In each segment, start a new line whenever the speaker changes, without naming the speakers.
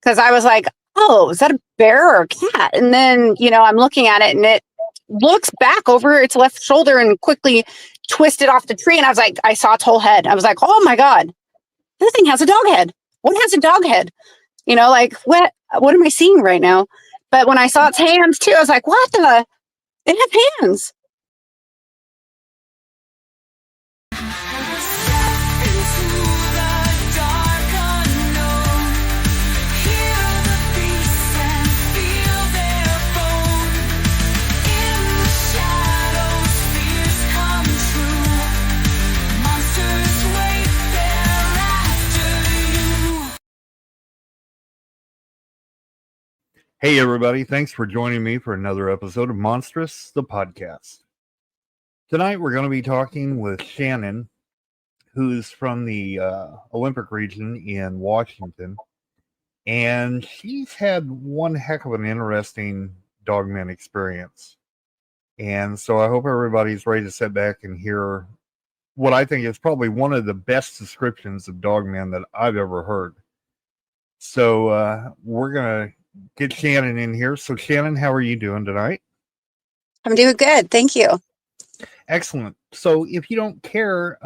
because I was like, oh, is that a bear or a cat? And then, I'm looking at it and it looks back over its left shoulder and quickly twisted off the tree. And I was like, I saw its whole head. I was like, oh my God, this thing has a dog head. What has a dog head? What am I seeing right now? But when I saw its hands too, I was like, what the? It has hands.
Hey, everybody. Thanks for joining me for another episode of Monstrous, the podcast. Tonight, we're going to be talking with Shannon, who's from the Olympic region in Washington. And she's had one heck of an interesting Dogman experience. And so I hope everybody's ready to sit back and hear what I think is probably one of the best descriptions of Dogman that I've ever heard. So we're going to get Shannon in here. So Shannon, how are you doing tonight?
I'm doing good. Thank you.
Excellent. So if you don't care,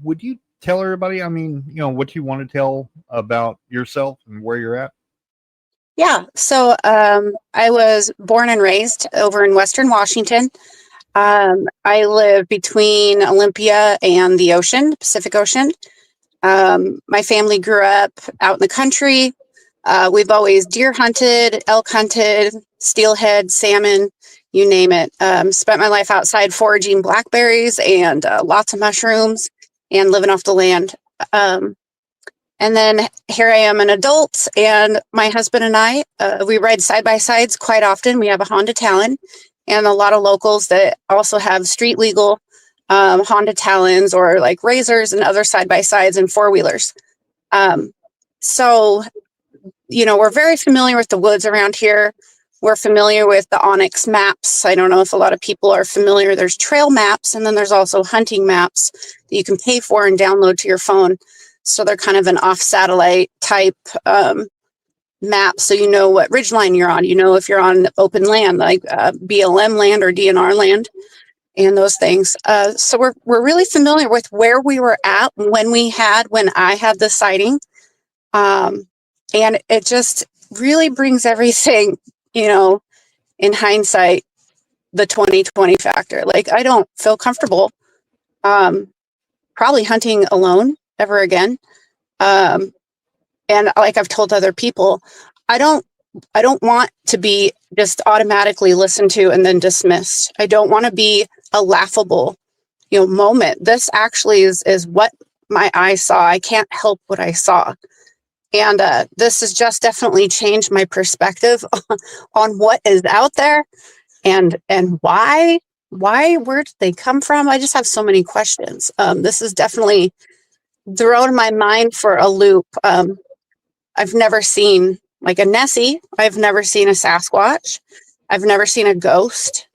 would you tell everybody, what you want to tell about yourself and where you're at?
Yeah. So I was born and raised over in Western Washington. I live between Olympia and the ocean, Pacific Ocean. My family grew up out in the country. We've always deer hunted, elk hunted, steelhead, salmon, you name it. Spent my life outside foraging blackberries and lots of mushrooms and living off the land. And then here I am, an adult, and my husband and I, we ride side-by-sides quite often. We have a Honda Talon and a lot of locals that also have street legal Honda Talons or like Razors and other side-by-sides and four-wheelers. So we're very familiar with the woods around here. We're familiar with the Onyx maps. I don't know if a lot of people are familiar. There's trail maps, and then there's also hunting maps that you can pay for and download to your phone. So they're kind of an off-satellite type map, so you know what ridgeline you're on. You know if you're on open land, like BLM land or DNR land, and those things. So we're really familiar with where we were at when I had the sighting. And it just really brings everything, in hindsight, the 2020 factor. Like, I don't feel comfortable probably hunting alone ever again. And like I've told other people, I don't want to be just automatically listened to and then dismissed. I don't want to be a laughable, moment. This actually is what my eyes saw. I can't help what I saw. And this has just definitely changed my perspective on what is out there and why, where did they come from? I just have so many questions. This is definitely thrown my mind for a loop. I've never seen like a Nessie. I've never seen a Sasquatch. I've never seen a ghost.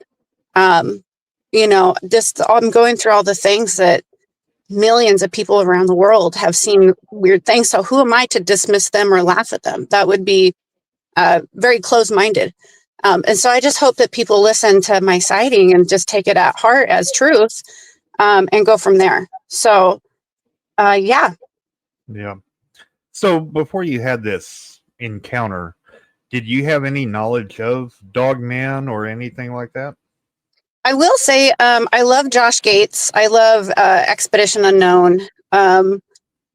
I'm going through all the things that millions of people around the world have seen weird things. So who am I to dismiss them or laugh at them? That would be very closed-minded. And so I just hope that people listen to my sighting and just take it at heart as truth and go from there. So, yeah.
Yeah. So before you had this encounter, did you have any knowledge of Dogman or anything like that?
I will say I love Josh Gates. I love Expedition Unknown. And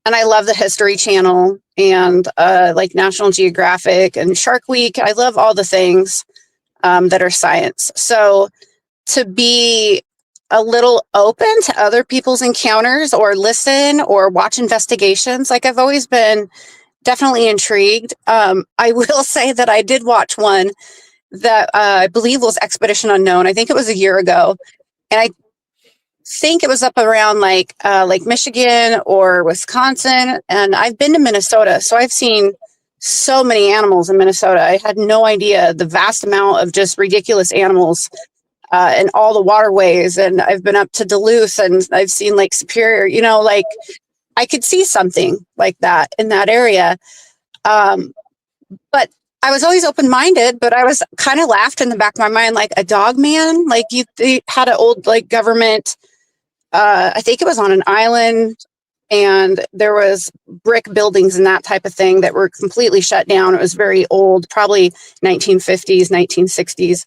I love the History Channel and like National Geographic and Shark Week. I love all the things that are science. So to be a little open to other people's encounters or listen or watch investigations, like I've always been definitely intrigued. I will say that I did watch one that I believe was Expedition Unknown. I think it was a year ago. And I think it was up around like Michigan or Wisconsin. And I've been to Minnesota. So I've seen so many animals in Minnesota. I had no idea the vast amount of just ridiculous animals and all the waterways. And I've been up to Duluth and I've seen Lake Superior, like I could see something like that in that area. but I was always open-minded, but I was kind of laughed in the back of my mind, like a Dogman, like they had an old like government, I think it was on an island, and there was brick buildings and that type of thing that were completely shut down. It was very old, probably 1950s, 1960s.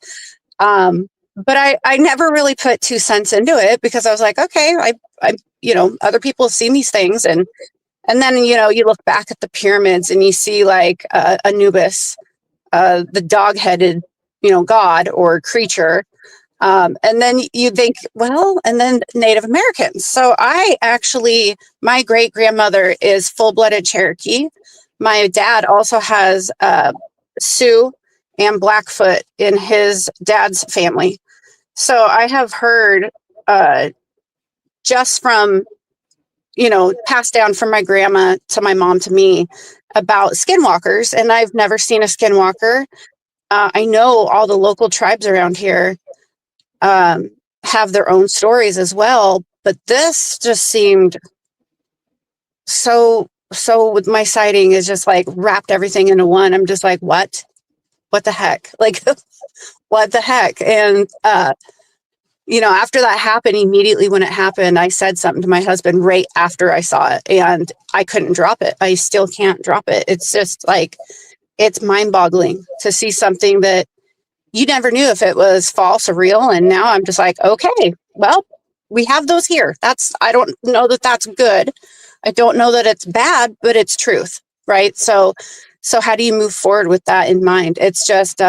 But I never really put 2 cents into it because I was like, okay, other people have seen these things. And then, you look back at the pyramids and you see like Anubis, the dog-headed, god or creature. And then you think, well, and then Native Americans. So my great grandmother is full-blooded Cherokee. My dad also has Sioux and Blackfoot in his dad's family. So I have heard just from, passed down from my grandma to my mom to me about skinwalkers, and I've never seen a skinwalker. I know all the local tribes around here have their own stories as well, but this just seemed so with my sighting is just like wrapped everything into one. I'm just like, what the heck? Like, what the heck? And after that happened, immediately when it happened, I said something to my husband right after I saw it, and I couldn't drop it. I still can't drop it. It's just like, it's mind-boggling to see something that you never knew if it was false or real. And now I'm just like, okay, well, we have those here. I don't know that that's good. I don't know that it's bad, but it's truth, right? So how do you move forward with that in mind? It's just,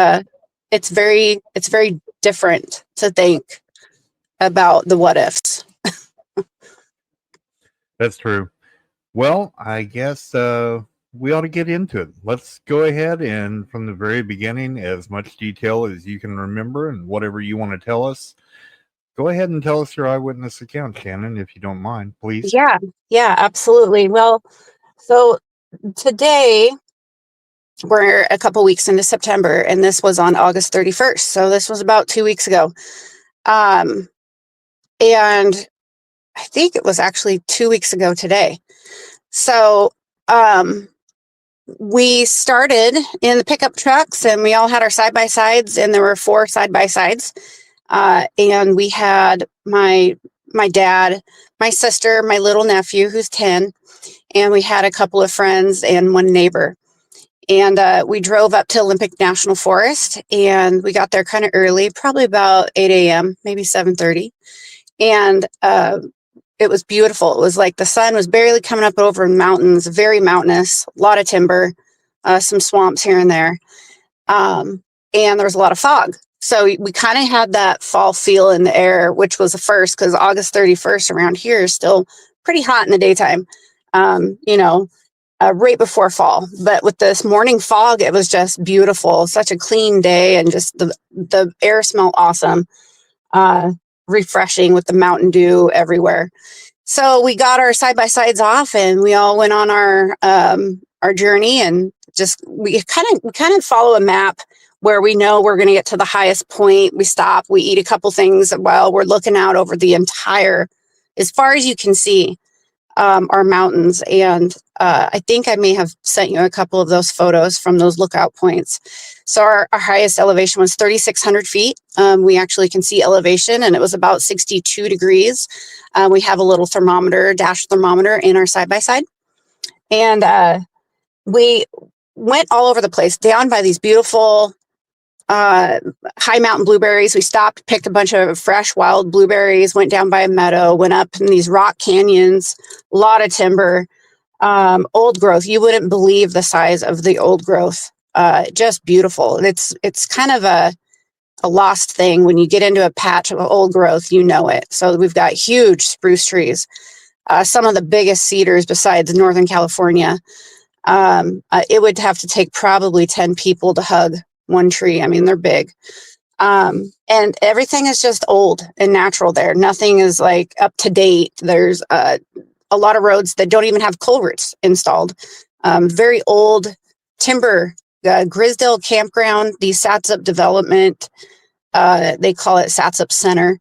it's very different to think about the what ifs.
That's true. Well, I guess we ought to get into it. Let's go ahead and from the very beginning, as much detail as you can remember and whatever you want to tell us. Go ahead and tell us your eyewitness account, Shannon, if you don't mind, please.
Yeah, absolutely. Well, so today we're a couple weeks into September, and this was on August 31st. So this was about 2 weeks ago. And I think it was actually 2 weeks ago today. So, we started in the pickup trucks, and we all had our side-by-sides, and there were 4 side-by-sides. And we had my dad, my sister, my little nephew, who's 10, and we had a couple of friends and one neighbor. And we drove up to Olympic National Forest, and we got there kind of early, probably about 8 a.m., maybe 7:30. And it was beautiful. It was like the sun was barely coming up over mountains, very mountainous, a lot of timber, some swamps here and there. And there was a lot of fog. So we kind of had that fall feel in the air, which was the first, because August 31st around here is still pretty hot in the daytime, right before fall. But with this morning fog, it was just beautiful. Such a clean day, and just the air smelled awesome, refreshing with the Mountain Dew everywhere. So we got our side-by-sides off, and we all went on our journey, and just we kind of follow a map where we know we're going to get to the highest point. We stop, we eat a couple things while we're looking out over the entire, as far as you can see, our mountains. And I think I may have sent you a couple of those photos from those lookout points. So our highest elevation was 3,600 feet. We actually can see elevation, and it was about 62 degrees. We have a little dash thermometer in our side-by-side. And we went all over the place, down by these beautiful high mountain blueberries. We stopped, picked a bunch of fresh wild blueberries, went down by a meadow, went up in these rock canyons, a lot of timber, old growth. You wouldn't believe the size of the old growth. Just beautiful. It's kind of a lost thing. When you get into a patch of old growth, you know it. So we've got huge spruce trees, some of the biggest cedars besides Northern California. It would have to take probably 10 people to hug one tree. I mean, they're big. And everything is just old and natural there. Nothing is like up to date. There's a lot of roads that don't even have culverts installed. Very old timber, Grisdale campground, the Satsup development. They call it Satsup Center.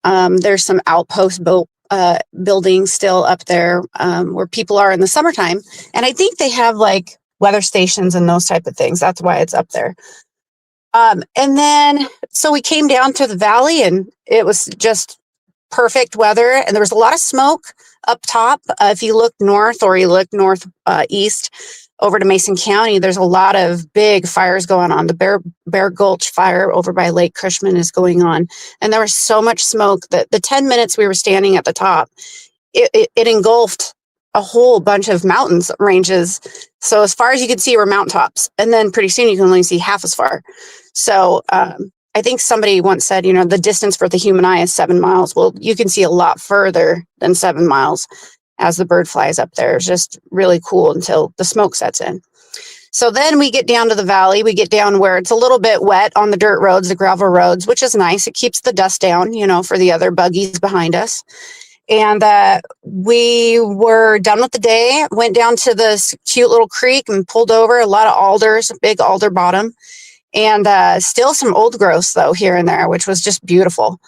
There's some outpost buildings still up there where people are in the summertime. And I think they have like weather stations and those type of things. That's why it's up there. And then, so we came down to the valley and it was just perfect weather. And there was a lot of smoke up top. If you look north or you look east over to Mason County, there's a lot of big fires going on. The Bear Gulch fire over by Lake Cushman is going on. And there was so much smoke that the 10 minutes we were standing at the top, it engulfed a whole bunch of mountains ranges. So as far as you could see were mountaintops. And then pretty soon you can only see half as far. So I think somebody once said, the distance for the human eye is 7 miles. Well, you can see a lot further than 7 miles as the bird flies up there. It's just really cool until the smoke sets in. So then we get down to the valley. We get down where it's a little bit wet on the dirt roads, the gravel roads, which is nice. It keeps the dust down, for the other buggies behind us. And we were done with the day, went down to this cute little creek and pulled over. A lot of alders, a big alder bottom. And still some old growth, though, here and there, which was just beautiful.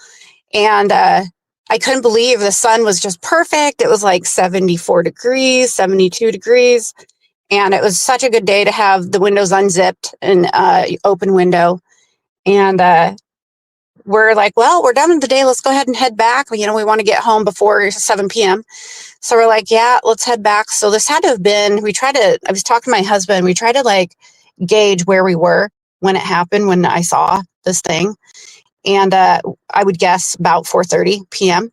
And I couldn't believe the sun was just perfect. It was like 74 degrees, 72 degrees. And it was such a good day to have the windows unzipped and open window. And we're like, well, we're done with the day. Let's go ahead and head back. We want to get home before 7 p.m. So we're like, yeah, let's head back. So this had to have been, I was talking to my husband. We tried to gauge where we were when it happened, when I saw this thing. And I would guess about 4:30 p.m.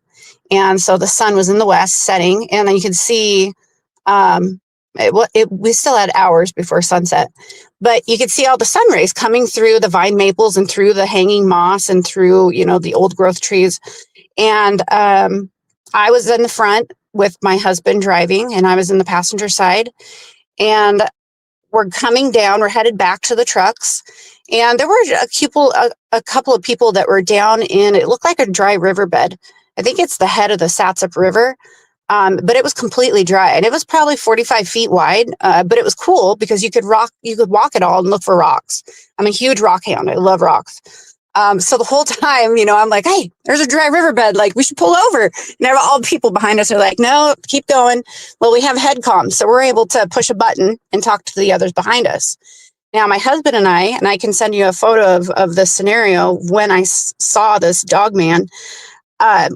And so the sun was in the west setting. And then you could see, we still had hours before sunset, but you could see all the sun rays coming through the vine maples and through the hanging moss and through, the old growth trees. And I was in the front with my husband driving, and I was in the passenger side. And we're coming down, we're headed back to the trucks. And there were a couple of people that were down in, it looked like a dry riverbed. I think it's the head of the Satsop River. But it was completely dry, and it was probably 45 feet wide. But it was cool because you could walk it all and look for rocks. I'm a huge rock hound. I love rocks. So the whole time, I'm like, hey, there's a dry riverbed. We should pull over. And all the people behind us are like, no, keep going. Well, we have head comms, so we're able to push a button and talk to the others behind us. Now, my husband and I can send you a photo of this scenario when I saw this Dogman.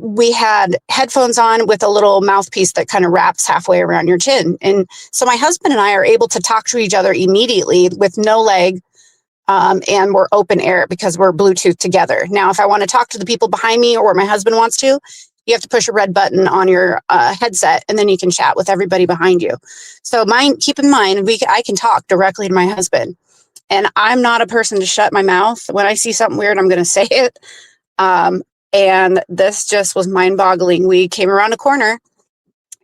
We had headphones on with a little mouthpiece that kind of wraps halfway around your chin. And so my husband and I are able to talk to each other immediately with no lag. And we're open air because we're Bluetooth together. Now, if I want to talk to the people behind me or my husband wants to, you have to push a red button on your headset, and then you can chat with everybody behind you. So keep in mind, I can talk directly to my husband. And I'm not a person to shut my mouth. When I see something weird, I'm going to say it. And this just was mind-boggling. We came around a corner,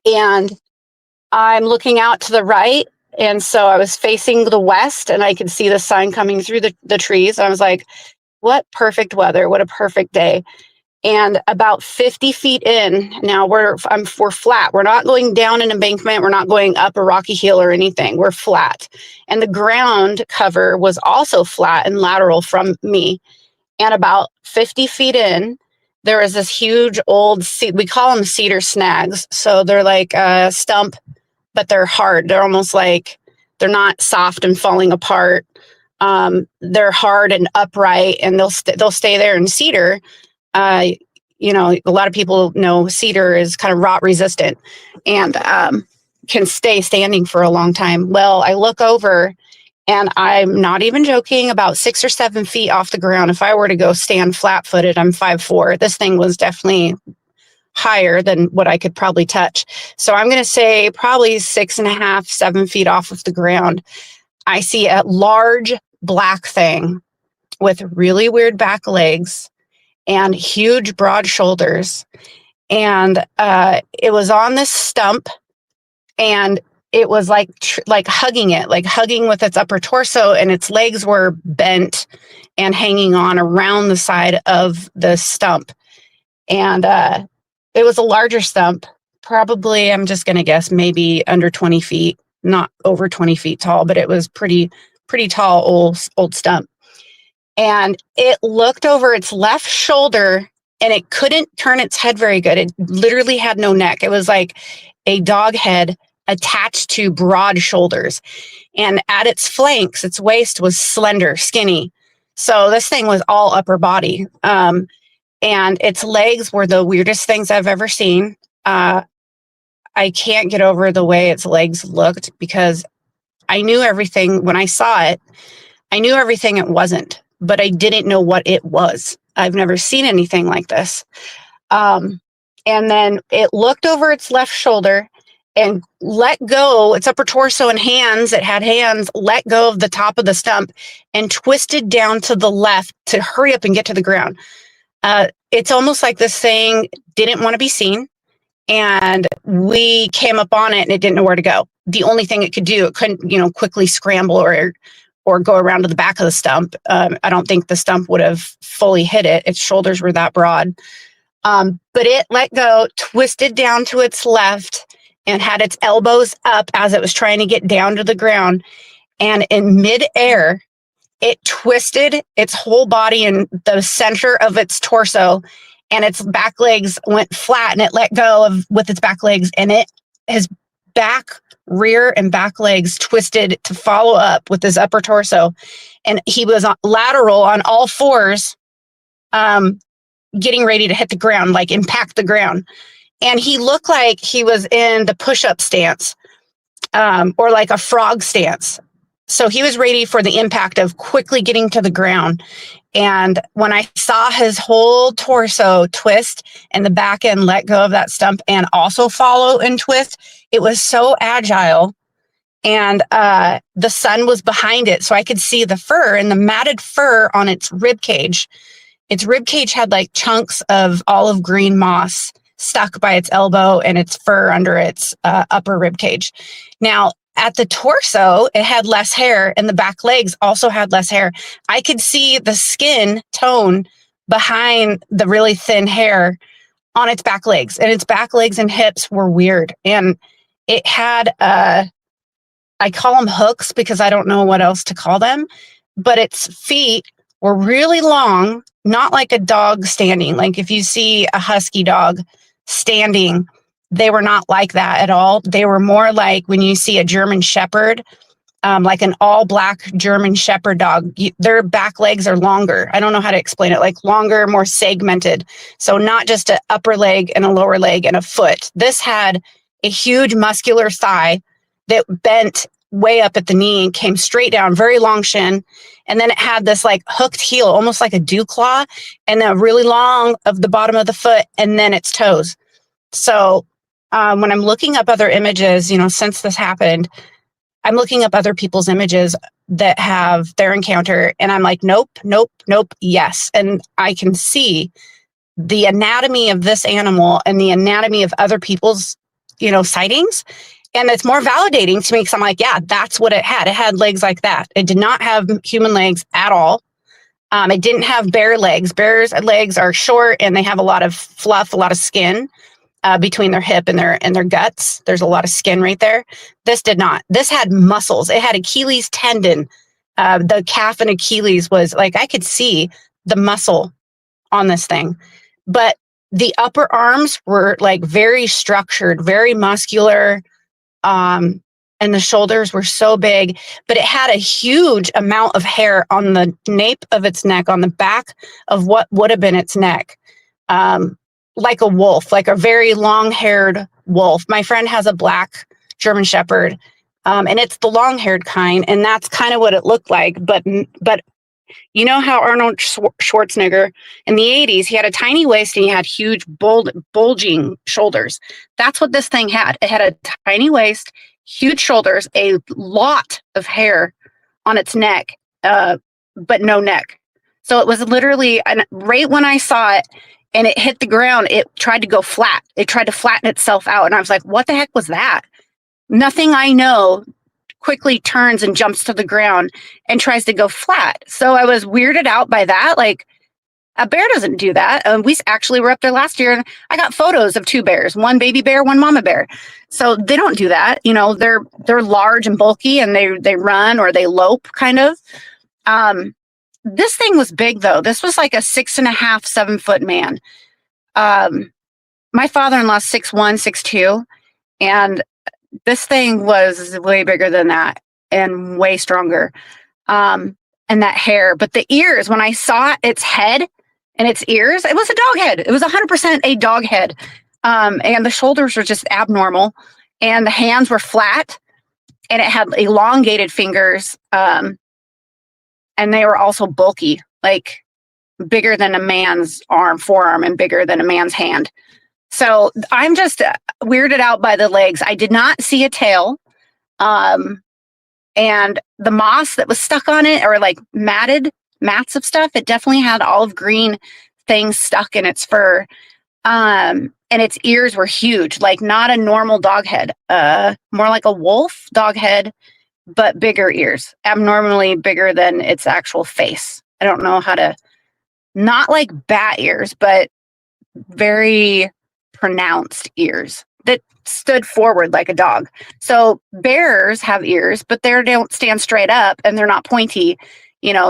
and I'm looking out to the right. And so I was facing the west, and I could see the sun coming through the trees. And I was like, what perfect weather. What a perfect day. And about 50 feet in, now we're flat. We're not going down an embankment. We're not going up a rocky hill or anything. We're flat. And the ground cover was also flat and lateral from me. And about 50 feet in, there was this huge old, we call them cedar snags. So they're like a stump, but they're hard. They're almost like, they're not soft and falling apart. They're hard and upright, and they'll stay there. And cedar, a lot of people know cedar is kind of rot resistant and can stay standing for a long time. Well, I look over, and I'm not even joking, about 6 or 7 feet off the ground. If I were to go stand flat footed, I'm 5'4". This thing was definitely higher than what I could probably touch. So I'm going to say probably 6.5, 7 feet off of the ground. I see a large black thing with really weird back legs and huge broad shoulders. And it was on this stump, and it was like hugging it, like hugging with its upper torso, and its legs were bent and hanging on around the side of the stump. And it was a larger stump, probably, I'm just going to guess, maybe under 20 feet, not over 20 feet tall, but it was pretty tall, old stump. And it looked over its left shoulder, and it couldn't turn its head very good. It literally had no neck. It was like a dog head attached to broad shoulders. And at its flanks, its waist was slender, skinny. So this thing was all upper body. And its legs were the weirdest things I've ever seen. I can't get over the way its legs looked, because I knew everything when I saw it. I knew everything it wasn't, but I didn't know what it was. I've never seen anything like this. And then it looked over its left shoulder and let go its upper torso and hands. It had hands, let go of the top of the stump and twisted down to the left to hurry up and get to the ground. It's almost like this thing didn't want to be seen. And we came up on it and it didn't know where to go. The only thing it could do, it couldn't, quickly scramble or go around to the back of the stump. I don't think the stump would have fully hit it. Its shoulders were that broad. But it let go, twisted down to its left, and had its elbows up as it was trying to get down to the ground. And in midair, it twisted its whole body in the center of its torso, and its back legs went flat, and it let go with its back legs, and his rear and back legs twisted to follow up with his upper torso. And he was lateral on all fours, getting ready to hit the ground, like impact the ground. And he looked like he was in the push-up stance, or like a frog stance. So he was ready for the impact of quickly getting to the ground. And when I saw his whole torso twist and the back end let go of that stump and also follow and twist, it was so agile. And the sun was behind it, so I could see the fur and the matted fur on its rib cage. Its rib cage had like chunks of olive green moss stuck by its elbow and its fur under its upper rib cage. Now, at the torso, it had less hair, and the back legs also had less hair. I could see the skin tone behind the really thin hair on its back legs, and its back legs and hips were weird. And it had, I call them hooks because I don't know what else to call them, but its feet were really long, not like a dog standing. Like if you see a husky dog standing, they were not like that at all. They were more like when you see a German Shepherd, like an all black German Shepherd dog, their back legs are longer. I don't know how to explain it, like longer, more segmented. So not just an upper leg and a lower leg and a foot. This had a huge muscular thigh that bent way up at the knee and came straight down, very long shin. And then it had this like hooked heel, almost like a dew claw, and then really long of the bottom of the foot, and then its toes. So when I'm looking up other images, since this happened, I'm looking up other people's images that have their encounter, and I'm like, nope, yes. And I can see the anatomy of this animal and the anatomy of other people's, sightings. And it's more validating to me because I'm like, yeah, that's what it had. It had legs like that. It did not have human legs at all. It didn't have bear legs. Bears' legs are short and they have a lot of fluff, a lot of skin between their hip and their guts. There's a lot of skin right there. This did not. This had muscles. It had Achilles tendon. The calf and Achilles was like, I could see the muscle on this thing. But the upper arms were like very structured, very muscular. And the shoulders were so big, but it had a huge amount of hair on the nape of its neck, on the back of what would have been its neck, like a wolf, like a very long-haired wolf. My friend has a black German Shepherd, and it's the long-haired kind, and that's kind of what it looked like. But you know how Arnold Schwarzenegger in the 80s, he had a tiny waist and he had huge bulging shoulders. That's what this thing had. It had a tiny waist, huge shoulders, a lot of hair on its neck, but no neck. So it was literally, and right when I saw it and it hit the ground, it tried to go flat. It tried to flatten itself out. And I was like, what the heck was that? Nothing I know quickly turns and jumps to the ground and tries to go flat. So I was weirded out by that. Like, a bear doesn't do that. We actually were up there last year and I got photos of two bears, one baby bear, one mama bear. So they don't do that. They're large and bulky and they run or they lope kind of. This thing was big though. This was like a 6.5, 7 foot man. My father-in-law's 6'1", 6'2", and this thing was way bigger than that and way stronger. And that hair, but the ears, when I saw its head and its ears, it was a dog head. It was 100% a dog head. And the shoulders were just abnormal, and the hands were flat, and it had elongated fingers. And they were also bulky, like bigger than a man's forearm, and bigger than a man's hand. So I'm just weirded out by the legs. I did not see a tail. And the moss that was stuck on it, or like mats of stuff, it definitely had olive green things stuck in its fur. And its ears were huge, like not a normal dog head, more like a wolf dog head, but bigger ears, abnormally bigger than its actual face. I don't know how to, not like bat ears, but very pronounced ears that stood forward like a dog. So bears have ears, but they don't stand straight up and they're not pointy.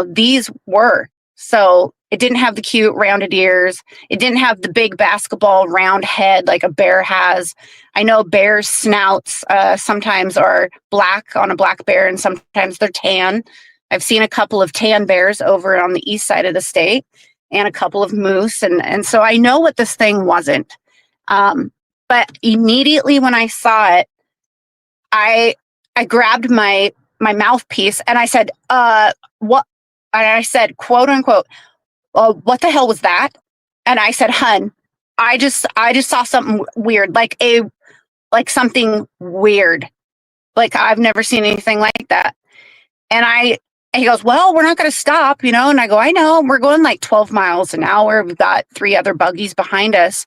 These were. So it didn't have the cute rounded ears. It didn't have the big basketball round head like a bear has. I know bears' snouts sometimes are black on a black bear, and sometimes they're tan. I've seen a couple of tan bears over on the east side of the state, and a couple of moose. And so I know what this thing wasn't. But immediately when I saw it, I grabbed my mouthpiece and I said, what? And I said, quote unquote, what the hell was that? And I said, hun, I just saw something weird, like something weird. Like I've never seen anything like that. And he goes, well, we're not going to stop, And I go, I know, we're going like 12 miles an hour. We've got 3 other buggies behind us.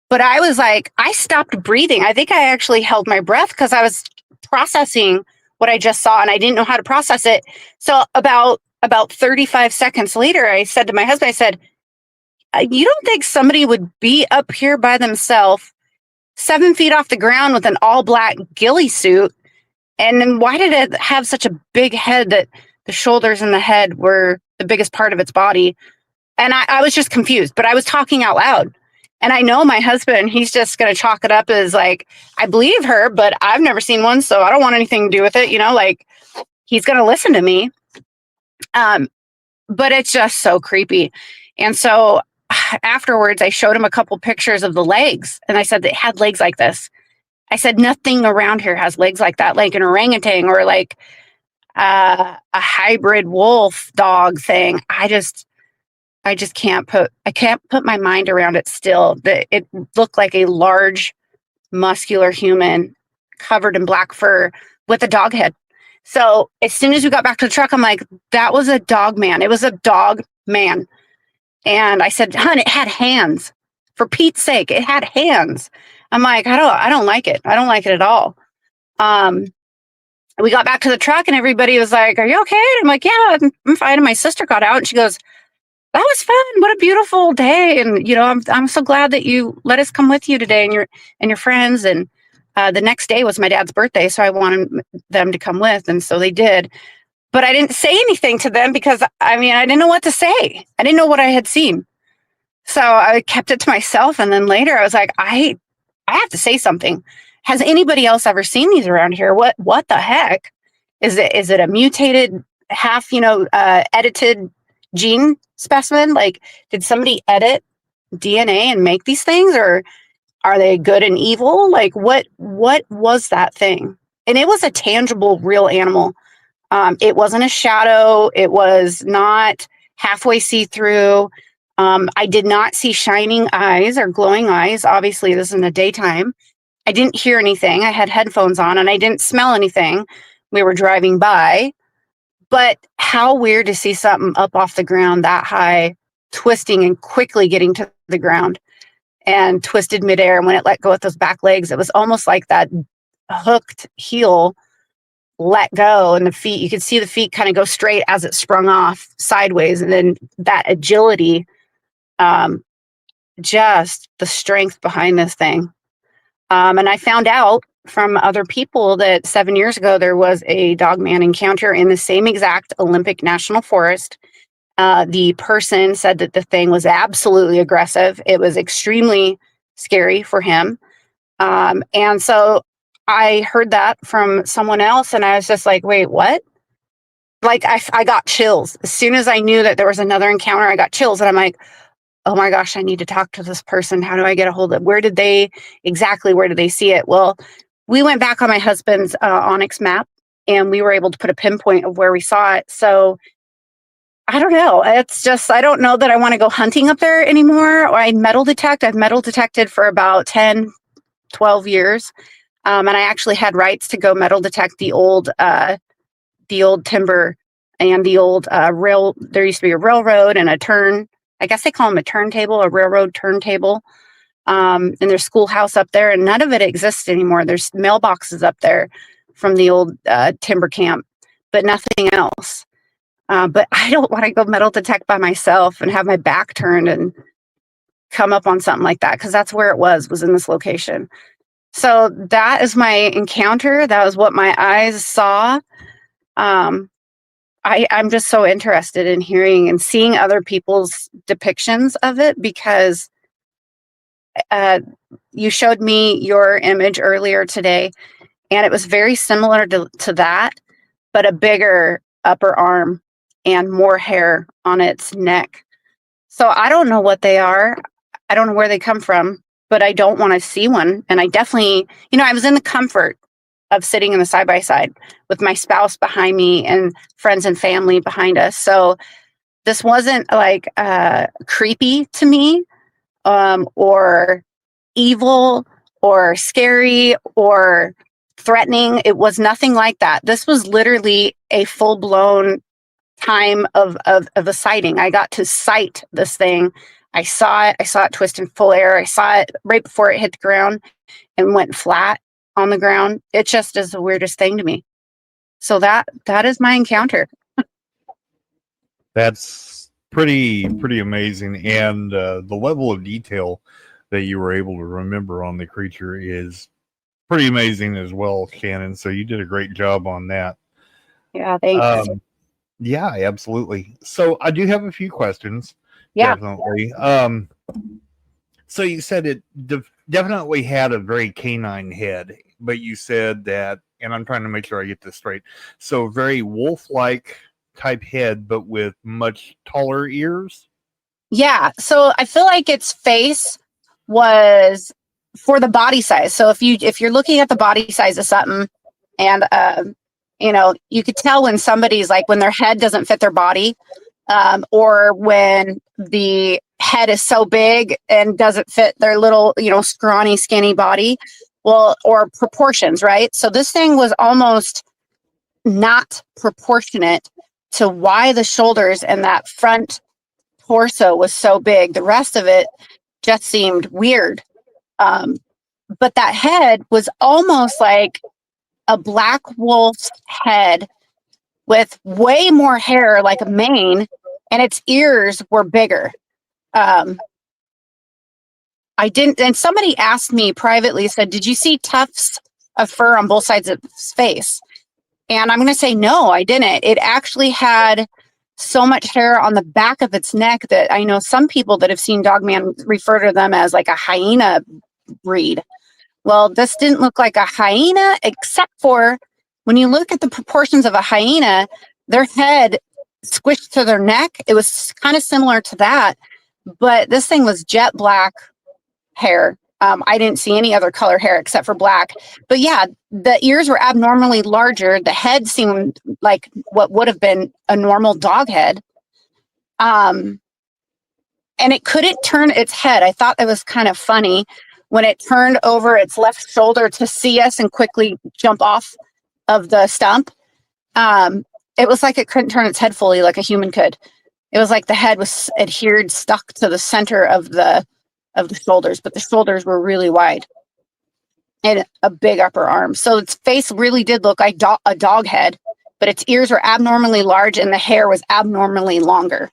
But I was like, I stopped breathing. I think I actually held my breath because I was processing what I just saw, and I didn't know how to process it. So about 35 seconds later, I said to my husband, I said, you don't think somebody would be up here by themselves, 7 feet off the ground with an all black ghillie suit? And then why did it have such a big head that the shoulders and the head were the biggest part of its body? And I was just confused, but I was talking out loud. And I know my husband, he's just going to chalk it up as like, I believe her, but I've never seen one, so I don't want anything to do with it. Like he's going to listen to me. But it's just so creepy. And so afterwards, I showed him a couple pictures of the legs, and I said, they had legs like this. I said, nothing around here has legs like that, like an orangutan or like a hybrid wolf dog thing. I just can't put my mind around it still. It looked like a large, muscular human covered in black fur with a dog head. So as soon as we got back to the truck, I'm like, that was a dog man. It was a dog man. And I said, hun, it had hands. For Pete's sake, it had hands. I'm like, I don't like it. I don't like it at all. We got back to the truck and everybody was like, are you okay? And I'm like, yeah, I'm fine. And my sister got out and she goes, that was fun. What a beautiful day. And, I'm so glad that you let us come with you today and your friends. And the next day was my dad's birthday. So I wanted them to come with. And so they did. But I didn't say anything to them because, I didn't know what to say. I didn't know what I had seen. So I kept it to myself. And then later I was like, I have to say something. Has anybody else ever seen these around here? What the heck? Is it a mutated half, edited gene specimen? Like, did somebody edit DNA and make these things, or are they good and evil? Like, what was that thing? And it was a tangible, real animal. It wasn't a shadow. It was not halfway see-through. I did not see shining eyes or glowing eyes. Obviously, this is in the daytime. I didn't hear anything. I had headphones on, and I didn't smell anything. We were driving by. But how weird to see something up off the ground that high, twisting and quickly getting to the ground, and twisted midair. And when it let go with those back legs, it was almost like that hooked heel let go, and the feet, you could see the feet kind of go straight as it sprung off sideways. And then that agility, just the strength behind this thing. And I found out from other people that 7 years ago, there was a Dogman encounter in the same exact Olympic National Forest. The person said that the thing was absolutely aggressive. It was extremely scary for him. And so I heard that from someone else, and I was just like, wait, what? Like, I got chills. As soon as I knew that there was another encounter, I got chills. And I'm like, oh my gosh, I need to talk to this person. How do I get a hold of it? Where did they see it? Well, we went back on my husband's Onyx map, and we were able to put a pinpoint of where we saw it. So I don't know. It's just, I don't know that I want to go hunting up there anymore. Or I've metal detected for about 10, 12 years. And I actually had rights to go metal detect the old timber and the old rail. There used to be a railroad and a turn. I guess they call them a turntable, a railroad turntable. And there's schoolhouse up there, and none of it exists anymore. There's mailboxes up there from the old timber camp, but nothing else. But I don't want to go metal detect by myself and have my back turned and come up on something like that, because that's where it was in this location. So that is my encounter. That was what my eyes saw. I'm just so interested in hearing and seeing other people's depictions of it, because you showed me your image earlier today, and it was very similar to that, but a bigger upper arm and more hair on its neck. So I don't know what they are. I don't know where they come from, but I don't want to see one. And I definitely, I was in the comfort of sitting in the side-by-side with my spouse behind me and friends and family behind us. So this wasn't like creepy to me, or evil or scary or threatening. It was nothing like that. This was literally a full-blown time of a sighting. I got to sight this thing. I saw it twist in full air. I saw it right before it hit the ground and went flat on the ground. It just is the weirdest thing to me. So that is my encounter.
That's pretty amazing, and the level of detail that you were able to remember on the creature is pretty amazing as well, Shannon. So you did a great job on that.
Yeah, thanks.
Yeah, absolutely. So I do have a few questions.
Yeah.
Definitely. So you said it definitely had a very canine head, but you said that, and I'm trying to make sure I get this straight. So very wolf-like type head, but with much taller ears.
Yeah. So I feel like its face was for the body size. So if you're looking at the body size of something, and you could tell when somebody's like, when their head doesn't fit their body, or when the head is so big and doesn't fit their little, scrawny, skinny body. Well, or proportions, right? So this thing was almost not proportionate to why the shoulders and that front torso was so big. The rest of it just seemed weird. But that head was almost like a black wolf's head with way more hair, like a mane, and its ears were bigger. I didn't, and somebody asked me privately, said, did you see tufts of fur on both sides of his face? And I'm going to say, no, I didn't. It actually had so much hair on the back of its neck that I know some people that have seen Dogman refer to them as like a hyena breed. Well, this didn't look like a hyena, except for when you look at the proportions of a hyena, their head squished to their neck. It was kind of similar to that, but this thing was jet black hair. I didn't see any other color hair except for black. But yeah, the ears were abnormally larger. The head seemed like what would have been a normal dog head. And it couldn't turn its head. I thought that was kind of funny when it turned over its left shoulder to see us and quickly jump off of the stump. It was like it couldn't turn its head fully like a human could. It was like the head was adhered, stuck to the center of the shoulders, but the shoulders were really wide and a big upper arm. So its face really did look like a dog head, but its ears were abnormally large and the hair was abnormally longer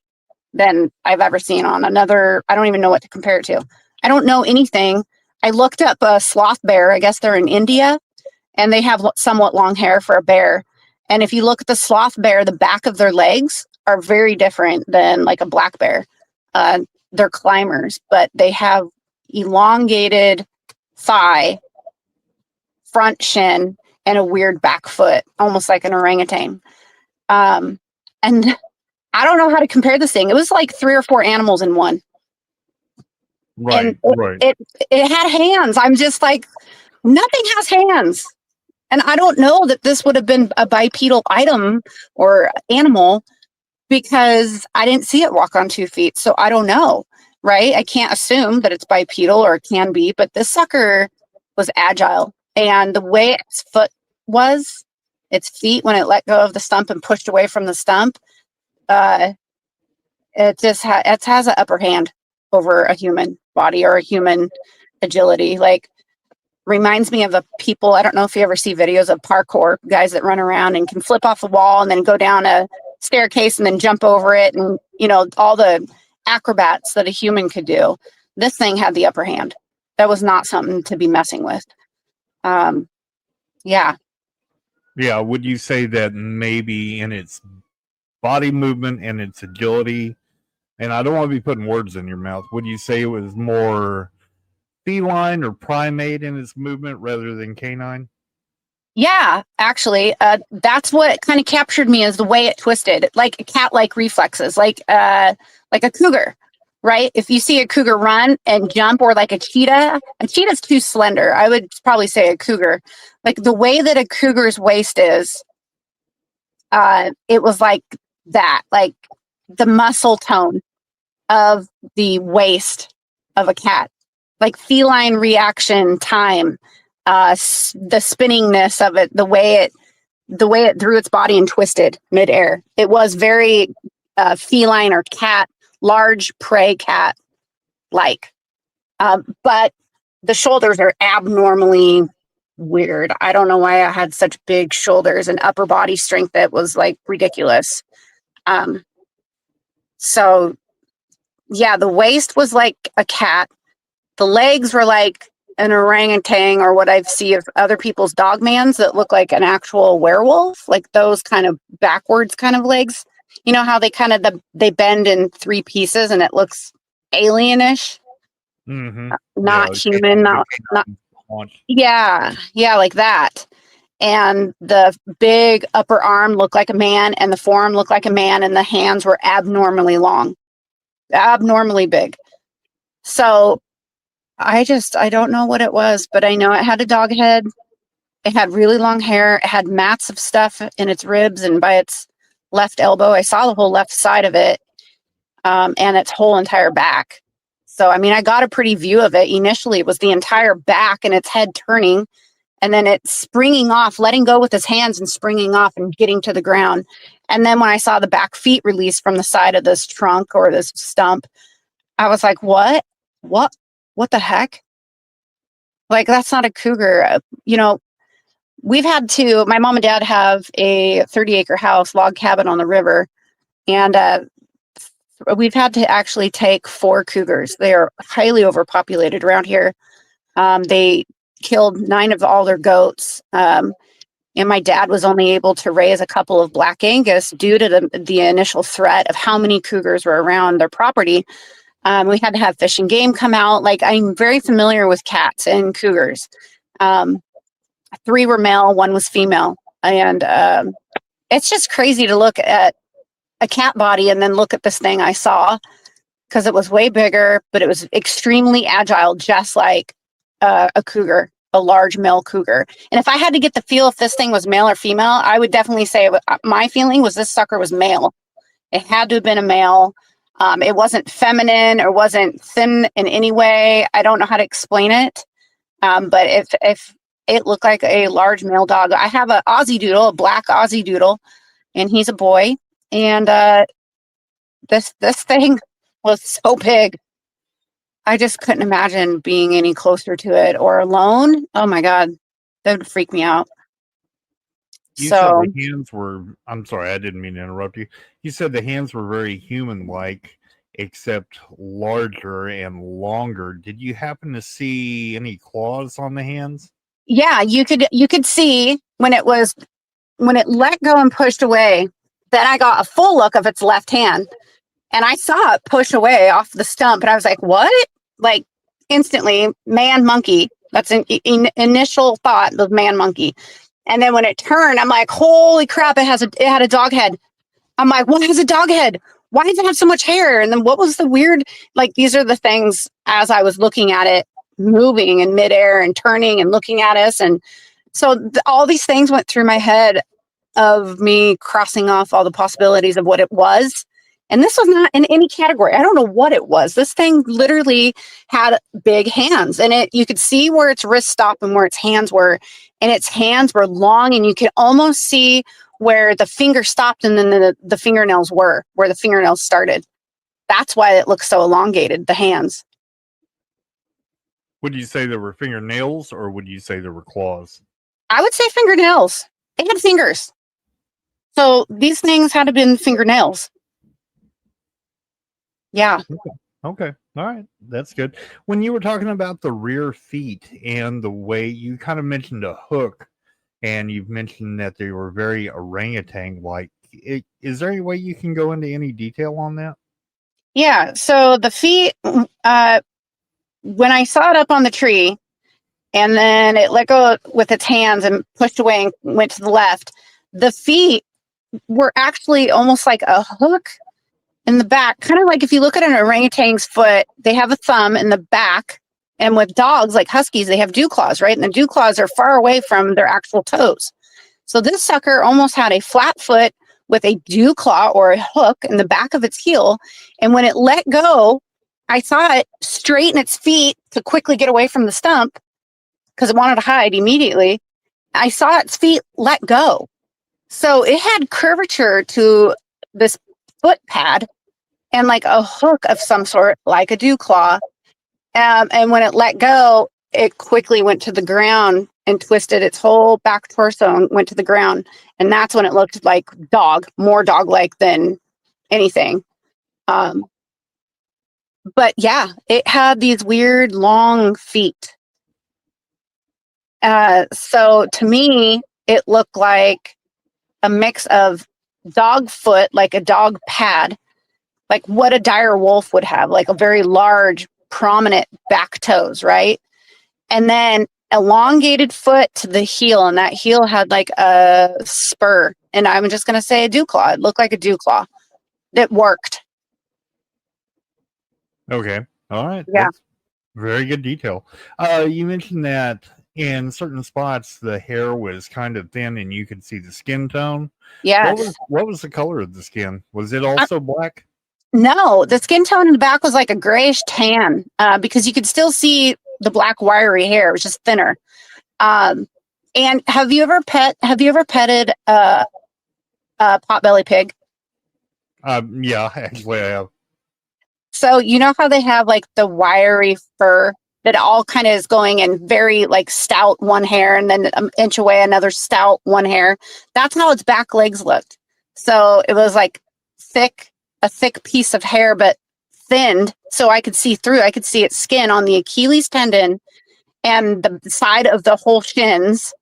than I've ever seen on another. I don't even know what to compare it to. I don't know anything. I looked up a sloth bear. I guess they're in India, and they have somewhat long hair for a bear. And if you look at the sloth bear, the back of their legs are very different than like a black bear. They're climbers, but they have elongated thigh front shin and a weird back foot, almost like an orangutan. And I don't know how to compare this thing. It was like 3 or 4 animals in one.
Right,
And
right.
it had hands. I'm just like, nothing has hands. And I don't know that this would have been a bipedal item or animal because I didn't see it walk on 2 feet. So I don't know, right? I can't assume that it's bipedal, or it can be, but this sucker was agile. And the way its foot was, its feet, when it let go of the stump and pushed away from the stump, it just it has an upper hand over a human body or a human agility. Like, reminds me of a people, I don't know if you ever see videos of parkour guys that run around and can flip off a wall and then go down a staircase and then jump over it, and all the acrobats that a human could do. This thing had the upper hand. That was not something to be messing with. Yeah.
Would you say that maybe in its body movement and its agility, and I don't want to be putting words in your mouth, would you say it was more feline or primate in its movement rather than canine?
Yeah, actually, that's what kind of captured me, is the way it twisted, like cat-like reflexes, like a cougar, right? If you see a cougar run and jump, or like a cheetah's too slender. I would probably say a cougar. Like the way that a cougar's waist is, it was like that, like the muscle tone of the waist of a cat, like feline reaction time. The spinningness of it, the way it threw its body and twisted midair. It was very feline or cat, large prey cat like. But the shoulders are abnormally weird. I don't know why I had such big shoulders and upper body strength that was like ridiculous. So yeah, the waist was like a cat. The legs were like an orangutan, or what I've seen of other people's Dogmans that look like an actual werewolf, like those kind of backwards kind of legs. You know how they kind of they bend in 3 pieces and it looks alienish,
Mm-hmm.
not human, not yeah, like that. And the big upper arm looked like a man, and the forearm looked like a man, and the hands were abnormally long, abnormally big. So I don't know what it was, but I know it had a dog head. It had really long hair. It had mats of stuff in its ribs and by its left elbow. I saw the whole left side of it, and its whole entire back. So, I mean, I got a pretty view of it. Initially, it was the entire back and its head turning, and then it springing off, letting go with his hands and springing off and getting to the ground. And then when I saw the back feet release from the side of this trunk or this stump, I was like, what the heck? Like, that's not a cougar. We've had my mom and dad have a 30-acre house, log cabin on the river. And we've had to actually take 4 cougars. They are highly overpopulated around here. They killed 9 of all their goats. And my dad was only able to raise a couple of Black Angus due to the initial threat of how many cougars were around their property. We had to have Fish and Game come out. Like, I'm very familiar with cats and cougars. 3 were male, 1 was female. And it's just crazy to look at a cat body and then look at this thing I saw, because it was way bigger, but it was extremely agile, just like a cougar, a large male cougar. And if I had to get the feel if this thing was male or female, I would definitely say my feeling was this sucker was male. It had to have been a male. It wasn't feminine or wasn't thin in any way. I don't know how to explain it. But if it looked like a large male dog. I have a Aussie Doodle, a black Aussie Doodle, and he's a boy. And this thing was so big. I just couldn't imagine being any closer to it or alone. Oh my God, that would freak me out.
You
So
said the hands were, I'm sorry, I didn't mean to interrupt you. You said the hands were very human-like, except larger and longer. Did you happen to see any claws on the hands?
yeah, you could see when it let go and pushed away, then I got a full look of its left hand, and I saw it push away off the stump, and I was like, what? Like, instantly, man monkey, That's an initial thought of man monkey. And then when it turned, I'm like, holy crap, it had a dog head. I'm like, what has a dog head? Why does it have so much hair? And then what was the weird, like, these are the things as I was looking at it, moving in midair and turning and looking at us. And so all these things went through my head of me crossing off all the possibilities of what it was. And this was not in any category. I don't know what it was. This thing literally had big hands, and you could see where its wrists stopped and where its hands were. And its hands were long, and you could almost see where the finger stopped and then the fingernails were, where the fingernails started. That's why it looks so elongated, the hands.
Would you say there were fingernails, or would you say there were claws?
I would say fingernails. It had fingers. So these things had to have been fingernails. Yeah.
Okay. All right. That's good. When you were talking about the rear feet and the way you kind of mentioned a hook, and you've mentioned that they were very orangutan-like, is there any way you can go into any detail on that?
Yeah. So the feet, when I saw it up on the tree and then it let go with its hands and pushed away and went to the left, the feet were actually almost like a hook in the back, kind of like if you look at an orangutan's foot, they have a thumb in the back. And with dogs like huskies, they have dew claws, right? And the dew claws are far away from their actual toes. So this sucker almost had a flat foot with a dew claw or a hook in the back of its heel. And when it let go, I saw it straighten its feet to quickly get away from the stump because it wanted to hide immediately. I saw its feet let go. So it had curvature to this foot pad and like a hook of some sort, like a dew claw. And when it let go, it quickly went to the ground and twisted its whole back torso and went to the ground. And that's when it looked like more dog-like than anything. But yeah, it had these weird long feet. So to me, it looked like a mix of dog foot, like a dog pad, like what a dire wolf would have, like a very large, prominent back toes, right? And then elongated foot to the heel, and that heel had like a spur. And I'm just going to say a dew claw. It looked like a dew claw. It worked.
Okay. All right.
Yeah.
That's very good detail. You mentioned that in certain spots the hair was kind of thin and you could see the skin tone.
Yes.
What was the color of the skin? Was it also black?
No, the skin tone in the back was like a grayish tan because you could still see the black wiry hair. It was just thinner. And have you ever petted a potbelly pig?
Yeah, actually I have.
So you know how they have like the wiry fur that all kind of is going in very like stout one hair and then an inch away another stout one hair. That's how its back legs looked. So it was like a thick piece of hair, but thinned, so I could see through. I could see its skin on the Achilles tendon and the side of the whole shins.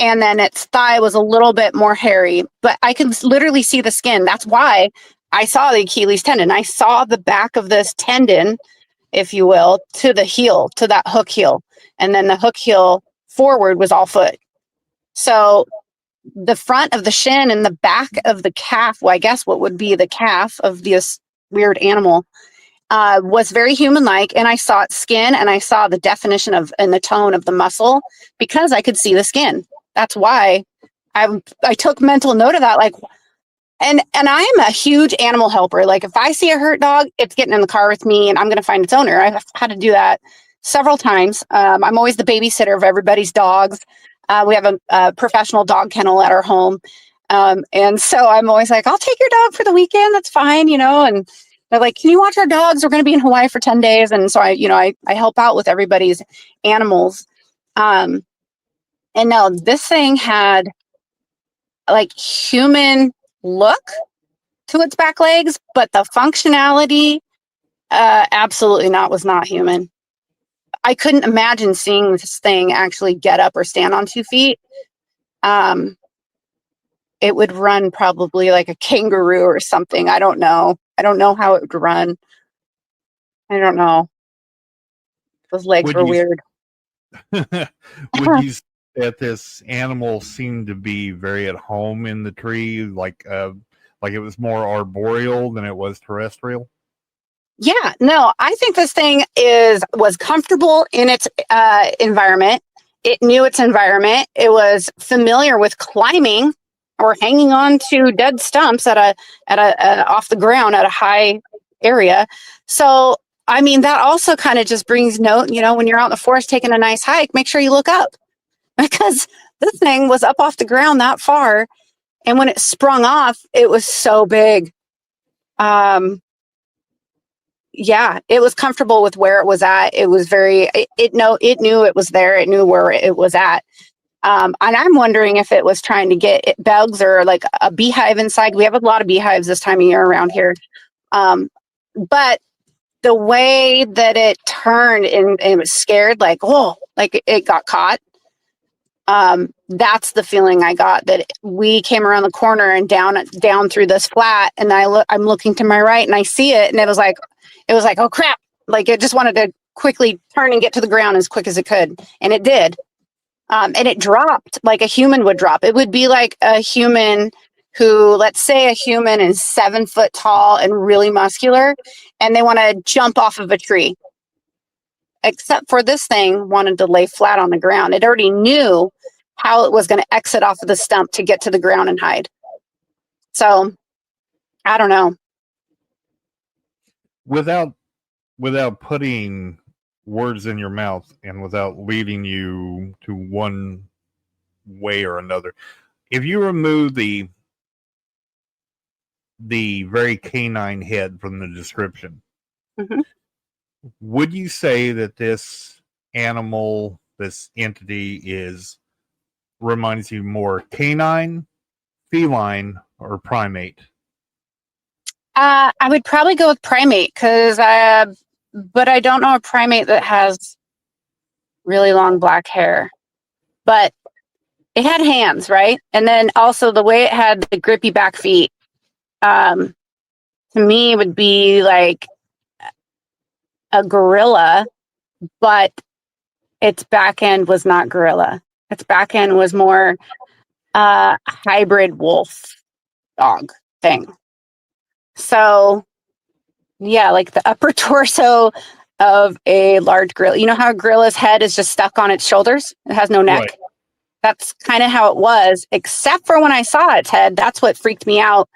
And then its thigh was a little bit more hairy, but I could literally see the skin. That's why I saw the Achilles tendon. I saw the back of this tendon, if you will, to the heel, to that hook heel. And then the hook heel forward was all foot. So the front of the shin and the back of the calf, well, I guess what would be the calf of this weird animal, was very human-like. And I saw its skin and I saw the definition of and the tone of the muscle because I could see the skin. That's why I took mental note of that. Like, and I am a huge animal helper. Like if I see a hurt dog, it's getting in the car with me and I'm going to find its owner. I've had to do that several times. I'm always the babysitter of everybody's dogs. We have a professional dog kennel at our home. And so I'm always like, I'll take your dog for the weekend. That's fine. And they're like, can you watch our dogs? We're going to be in Hawaii for 10 days. And so I help out with everybody's animals. And no, this thing had like human look to its back legs, but the functionality, absolutely not, was not human. I couldn't imagine seeing this thing actually get up or stand on 2 feet. It would run probably like a kangaroo or something. I don't know. I don't know how it would run. I don't know. Those legs were weird.
Would you say that this animal seemed to be very at home in the tree, like it was more arboreal than it was terrestrial?
Yeah, no, I think this thing was comfortable in its environment. It knew its environment. It was familiar with climbing or hanging on to dead stumps at a off the ground at a high area. So, I mean, that also kind of just brings note, when you're out in the forest taking a nice hike, make sure you look up because this thing was up off the ground that far, and when it sprung off, it was so big. Yeah, it was comfortable with where it was at. It was it knew it was there. It knew where it was at. And I'm wondering if it was trying to get bugs or like a beehive inside. We have a lot of beehives this time of year around here. But the way that it turned and it was scared, like, oh, like it got caught. That's the feeling I got, that we came around the corner and down through this flat, and I'm looking to my right and I see it, and it was like, oh crap. Like it just wanted to quickly turn and get to the ground as quick as it could. And it did. And it dropped like a human would drop. It would be like a human who, let's say a human is 7 foot tall and really muscular, and they want to jump off of a tree. Except for this thing wanted to lay flat on the ground. It already knew how it was going to exit off of the stump to get to the ground and hide. So I don't know.
Without putting words in your mouth and without leading you to one way or another, if you remove the very canine head from the description,
Mm-hmm.
would you say that this animal, this entity, reminds you more canine, feline, or primate?
I would probably go with primate but I don't know a primate that has really long black hair. But it had hands, right? And then also the way it had the grippy back feet, to me would be like a gorilla, but its back end was not gorilla. Its back end was more hybrid wolf dog thing. So yeah, like the upper torso of a large gorilla. You know how a gorilla's head is just stuck on its shoulders? It has no neck.
Right.
That's kind of how it was, except for when I saw its head. That's what freaked me out,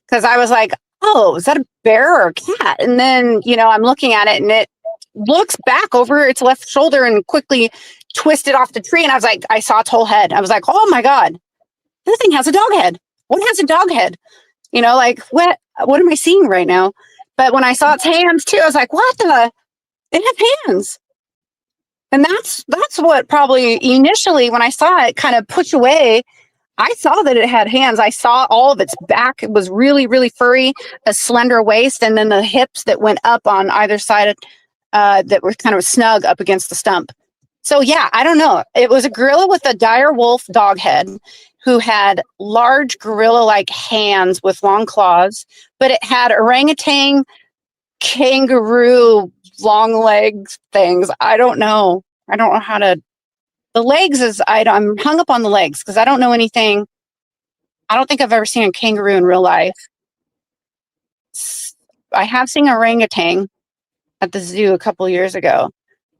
because I was like, oh, is that a bear or a cat? And then, I'm looking at it and it looks back over its left shoulder and quickly twisted off the tree. And I was like, I saw its whole head. I was like, oh my God, this thing has a dog head. What has a dog head? Like what am I seeing right now? But when I saw its hands too, I was like, what the? It had hands. And that's what probably initially when I saw it kind of push away, I saw that it had hands. I saw all of its back. It was really, really furry, a slender waist, and then the hips that went up on either side that were kind of snug up against the stump. So yeah, I don't know. It was a gorilla with a dire wolf dog head who had large gorilla-like hands with long claws, but it had orangutan, kangaroo, long legs things. I don't know how to. The legs I'm hung up on the legs because I don't know anything. I don't think I've ever seen a kangaroo in real life. I have seen orangutan at the zoo a couple years ago,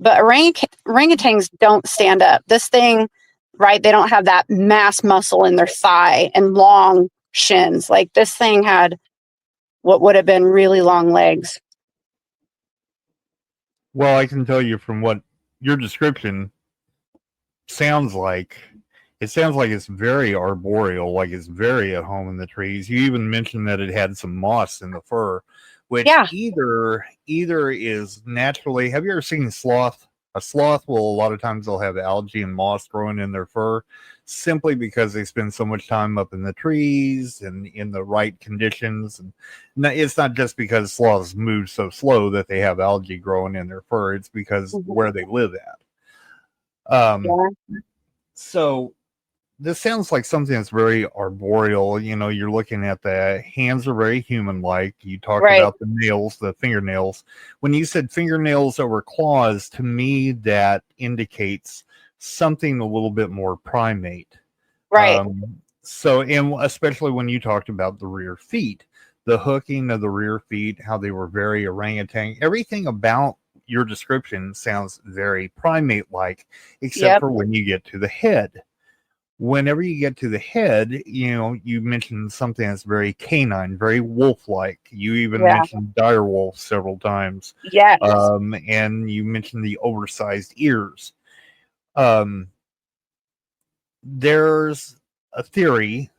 but orangutans don't stand up. This thing, right? They don't have that mass muscle in their thigh and long shins. Like this thing had what would have been really long legs.
Well, I can tell you from what your description sounds like. It sounds like it's very arboreal, like it's very at home in the trees. You even mentioned that it had some moss in the fur, which either is naturally. Have you ever seen sloth? A sloth will a lot of times they'll have algae and moss growing in their fur, simply because they spend so much time up in the trees and in the right conditions. And it's not just because sloths move so slow that they have algae growing in their fur. It's because where they live at. So this sounds like something that's very arboreal. You're looking at the hands are very human-like. You talked about the nails, the fingernails. When you said fingernails over claws, to me that indicates something a little bit more primate.
Right.
So, and especially when you talked about the rear feet, the hooking of the rear feet, how they were very orangutan, everything about your description sounds very primate like, except
Yep.
for when you get to the head. Whenever you get to the head, you mentioned something that's very canine, very wolf-like. You even
Yeah.
mentioned dire wolf several times.
Yes.
And you mentioned the oversized ears. Um, there's a theory,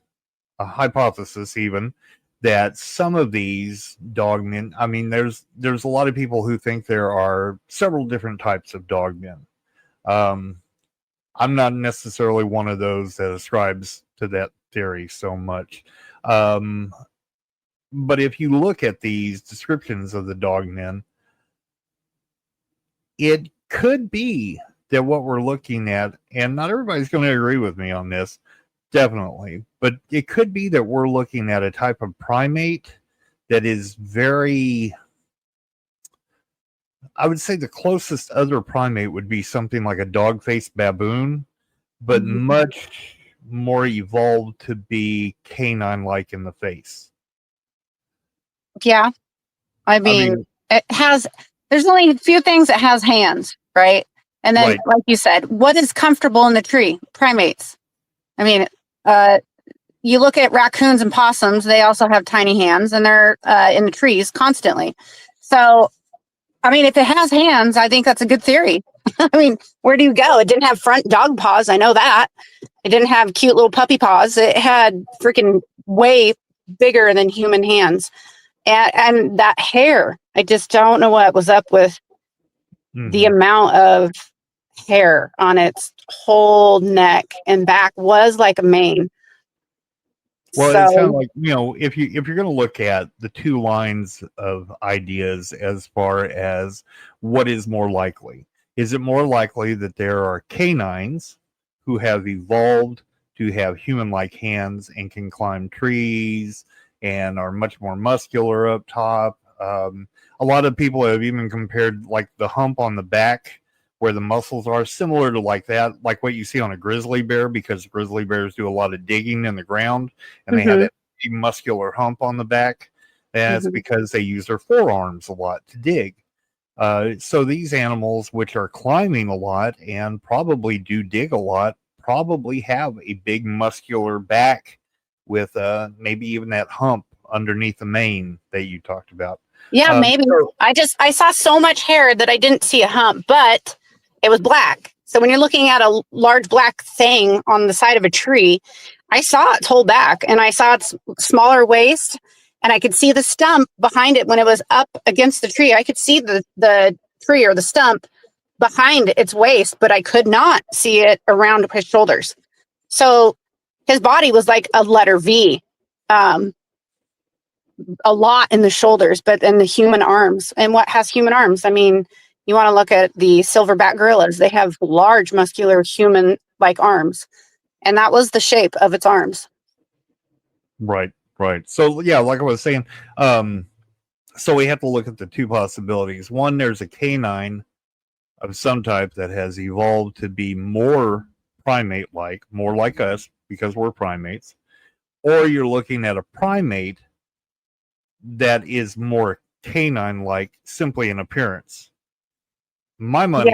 a hypothesis even, that some of these dogmen, I mean, there's a lot of people who think there are several different types of dogmen. I'm not necessarily one of those that ascribes to that theory so much. But if you look at these descriptions of the dogmen, it could be that what we're looking at, and not everybody's going to agree with me on this, definitely, but it could be that we're looking at a type of primate that is very, I would say the closest other primate would be something like a dog-faced baboon, but much more evolved to be canine-like in the face.
Yeah. I mean, there's only a few things that has hands, right? And then,
right.
like you said, what is comfortable in the tree? Primates. I mean, you look at raccoons and possums, they also have tiny hands and they're in the trees constantly. So, I mean, if it has hands, I think that's a good theory. I mean, where do you go? It didn't have front dog paws. I know that. It didn't have cute little puppy paws. It had freaking way bigger than human hands. And that hair, I just don't know what was up with the amount of hair on its whole neck and back was like a mane.
Well,
So,
it's kind of like, if you're going to look at the two lines of ideas as far as what is more likely, is it more likely that there are canines who have evolved to have human-like hands and can climb trees and are much more muscular up top? A lot of people have even compared like the hump on the back where the muscles are similar to like that, like what you see on a grizzly bear, because grizzly bears do a lot of digging in the ground and they have that big muscular hump on the back. And it's because they use their forearms a lot to dig. So these animals, which are climbing a lot and probably do dig a lot, probably have a big muscular back with maybe even that hump underneath the mane that you talked about.
yeah, maybe. I saw so much hair that I didn't see a hump, but it was black. So when you're looking at a large black thing on the side of a tree, I saw its whole back and I saw its smaller waist and I could see the stump behind it when it was up against the tree. I could see the tree or the stump behind its waist, but I could not see it around his shoulders. So his body was like a letter V. A lot in the shoulders, but in the human arms. And what has human arms? I mean, you want to look at the silverback gorillas. They have large, muscular, human-like arms. And that was the shape of its arms.
Right. So, yeah, like I was saying, so we have to look at the two possibilities. One, there's a canine of some type that has evolved to be more primate-like, more like us, because we're primates. Or you're looking at a primate that is more canine-like simply in appearance. My money,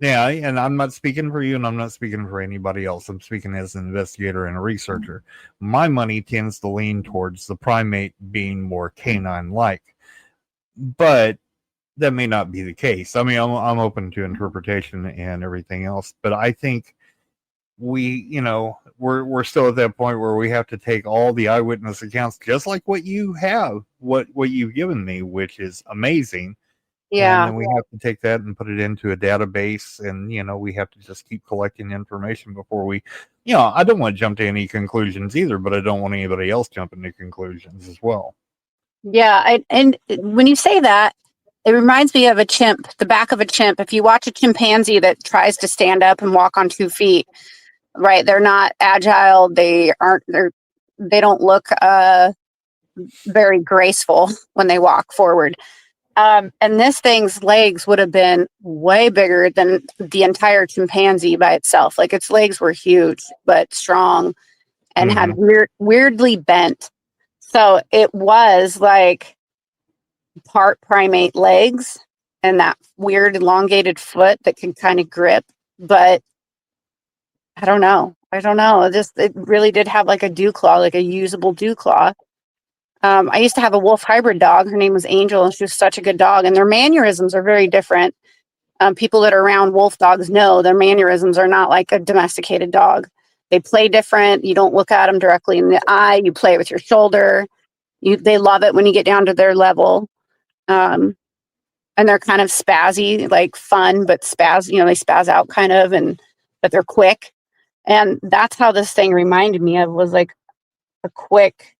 yeah, and I'm not speaking for you and I'm not speaking for anybody else. I'm speaking as an investigator and a researcher. My money tends to lean towards the primate being more canine-like. But that may not be the case. I mean, I'm open to interpretation and everything else, but I think we're still at that point where we have to take all the eyewitness accounts, just like what you have, what you've given me, which is amazing.
Yeah.
And then we have to take that and put it into a database, and we have to just keep collecting information before we, I don't want to jump to any conclusions either, but I don't want anybody else jumping to conclusions as well.
Yeah, and when you say that, it reminds me of a chimp, the back of a chimp. If you watch a chimpanzee that tries to stand up and walk on 2 feet, right? They're not agile. They don't look very graceful when they walk forward. And this thing's legs would have been way bigger than the entire chimpanzee by itself. Like its legs were huge, but strong and had weirdly bent. So it was like part primate legs and that weird elongated foot that can kind of grip. But I don't know. It really did have like a dew claw, like a usable dew claw. I used to have a wolf hybrid dog. Her name was Angel, and she was such a good dog. And their mannerisms are very different. People that are around wolf dogs know their mannerisms are not like a domesticated dog. They play different. You don't look at them directly in the eye. You play with your shoulder. They love it when you get down to their level. And they're kind of spazzy, like fun, but they spaz out kind of, but they're quick. And that's how this thing reminded me of, was like a quick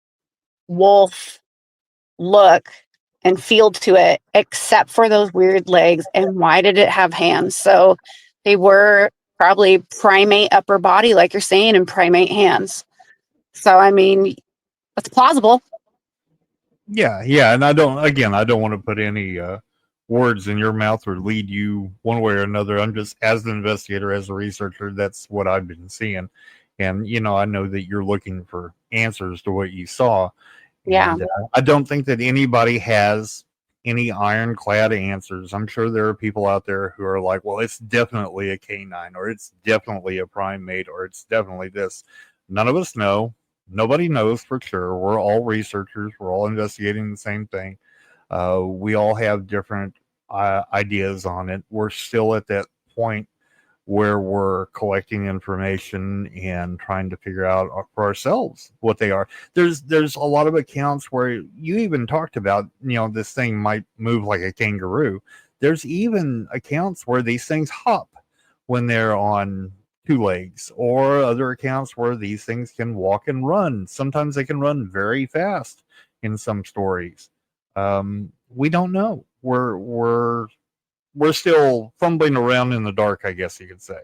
wolf look and feel to it, except for those weird legs. And why did it have hands? So they were probably primate upper body, like you're saying, and primate hands. So, I mean, it's plausible.
Yeah, and I don't want to put any words in your mouth or lead you one way or another. I'm just, as an investigator, as a researcher, that's what I've been seeing. And, I know that you're looking for answers to what you saw.
Yeah.
And I don't think that anybody has any ironclad answers. I'm sure there are people out there who are like, well, it's definitely a canine, or it's definitely a primate, or it's definitely this. None of us know. Nobody knows for sure. We're all researchers. We're all investigating the same thing. We all have different ideas on it. We're still at that point where we're collecting information and trying to figure out for ourselves what they are. There's a lot of accounts where you even talked about, this thing might move like a kangaroo. There's even accounts where these things hop when they're on two legs, or other accounts where these things can walk and run. Sometimes they can run very fast in some stories. We don't know. We're still fumbling around in the dark, I guess you could say.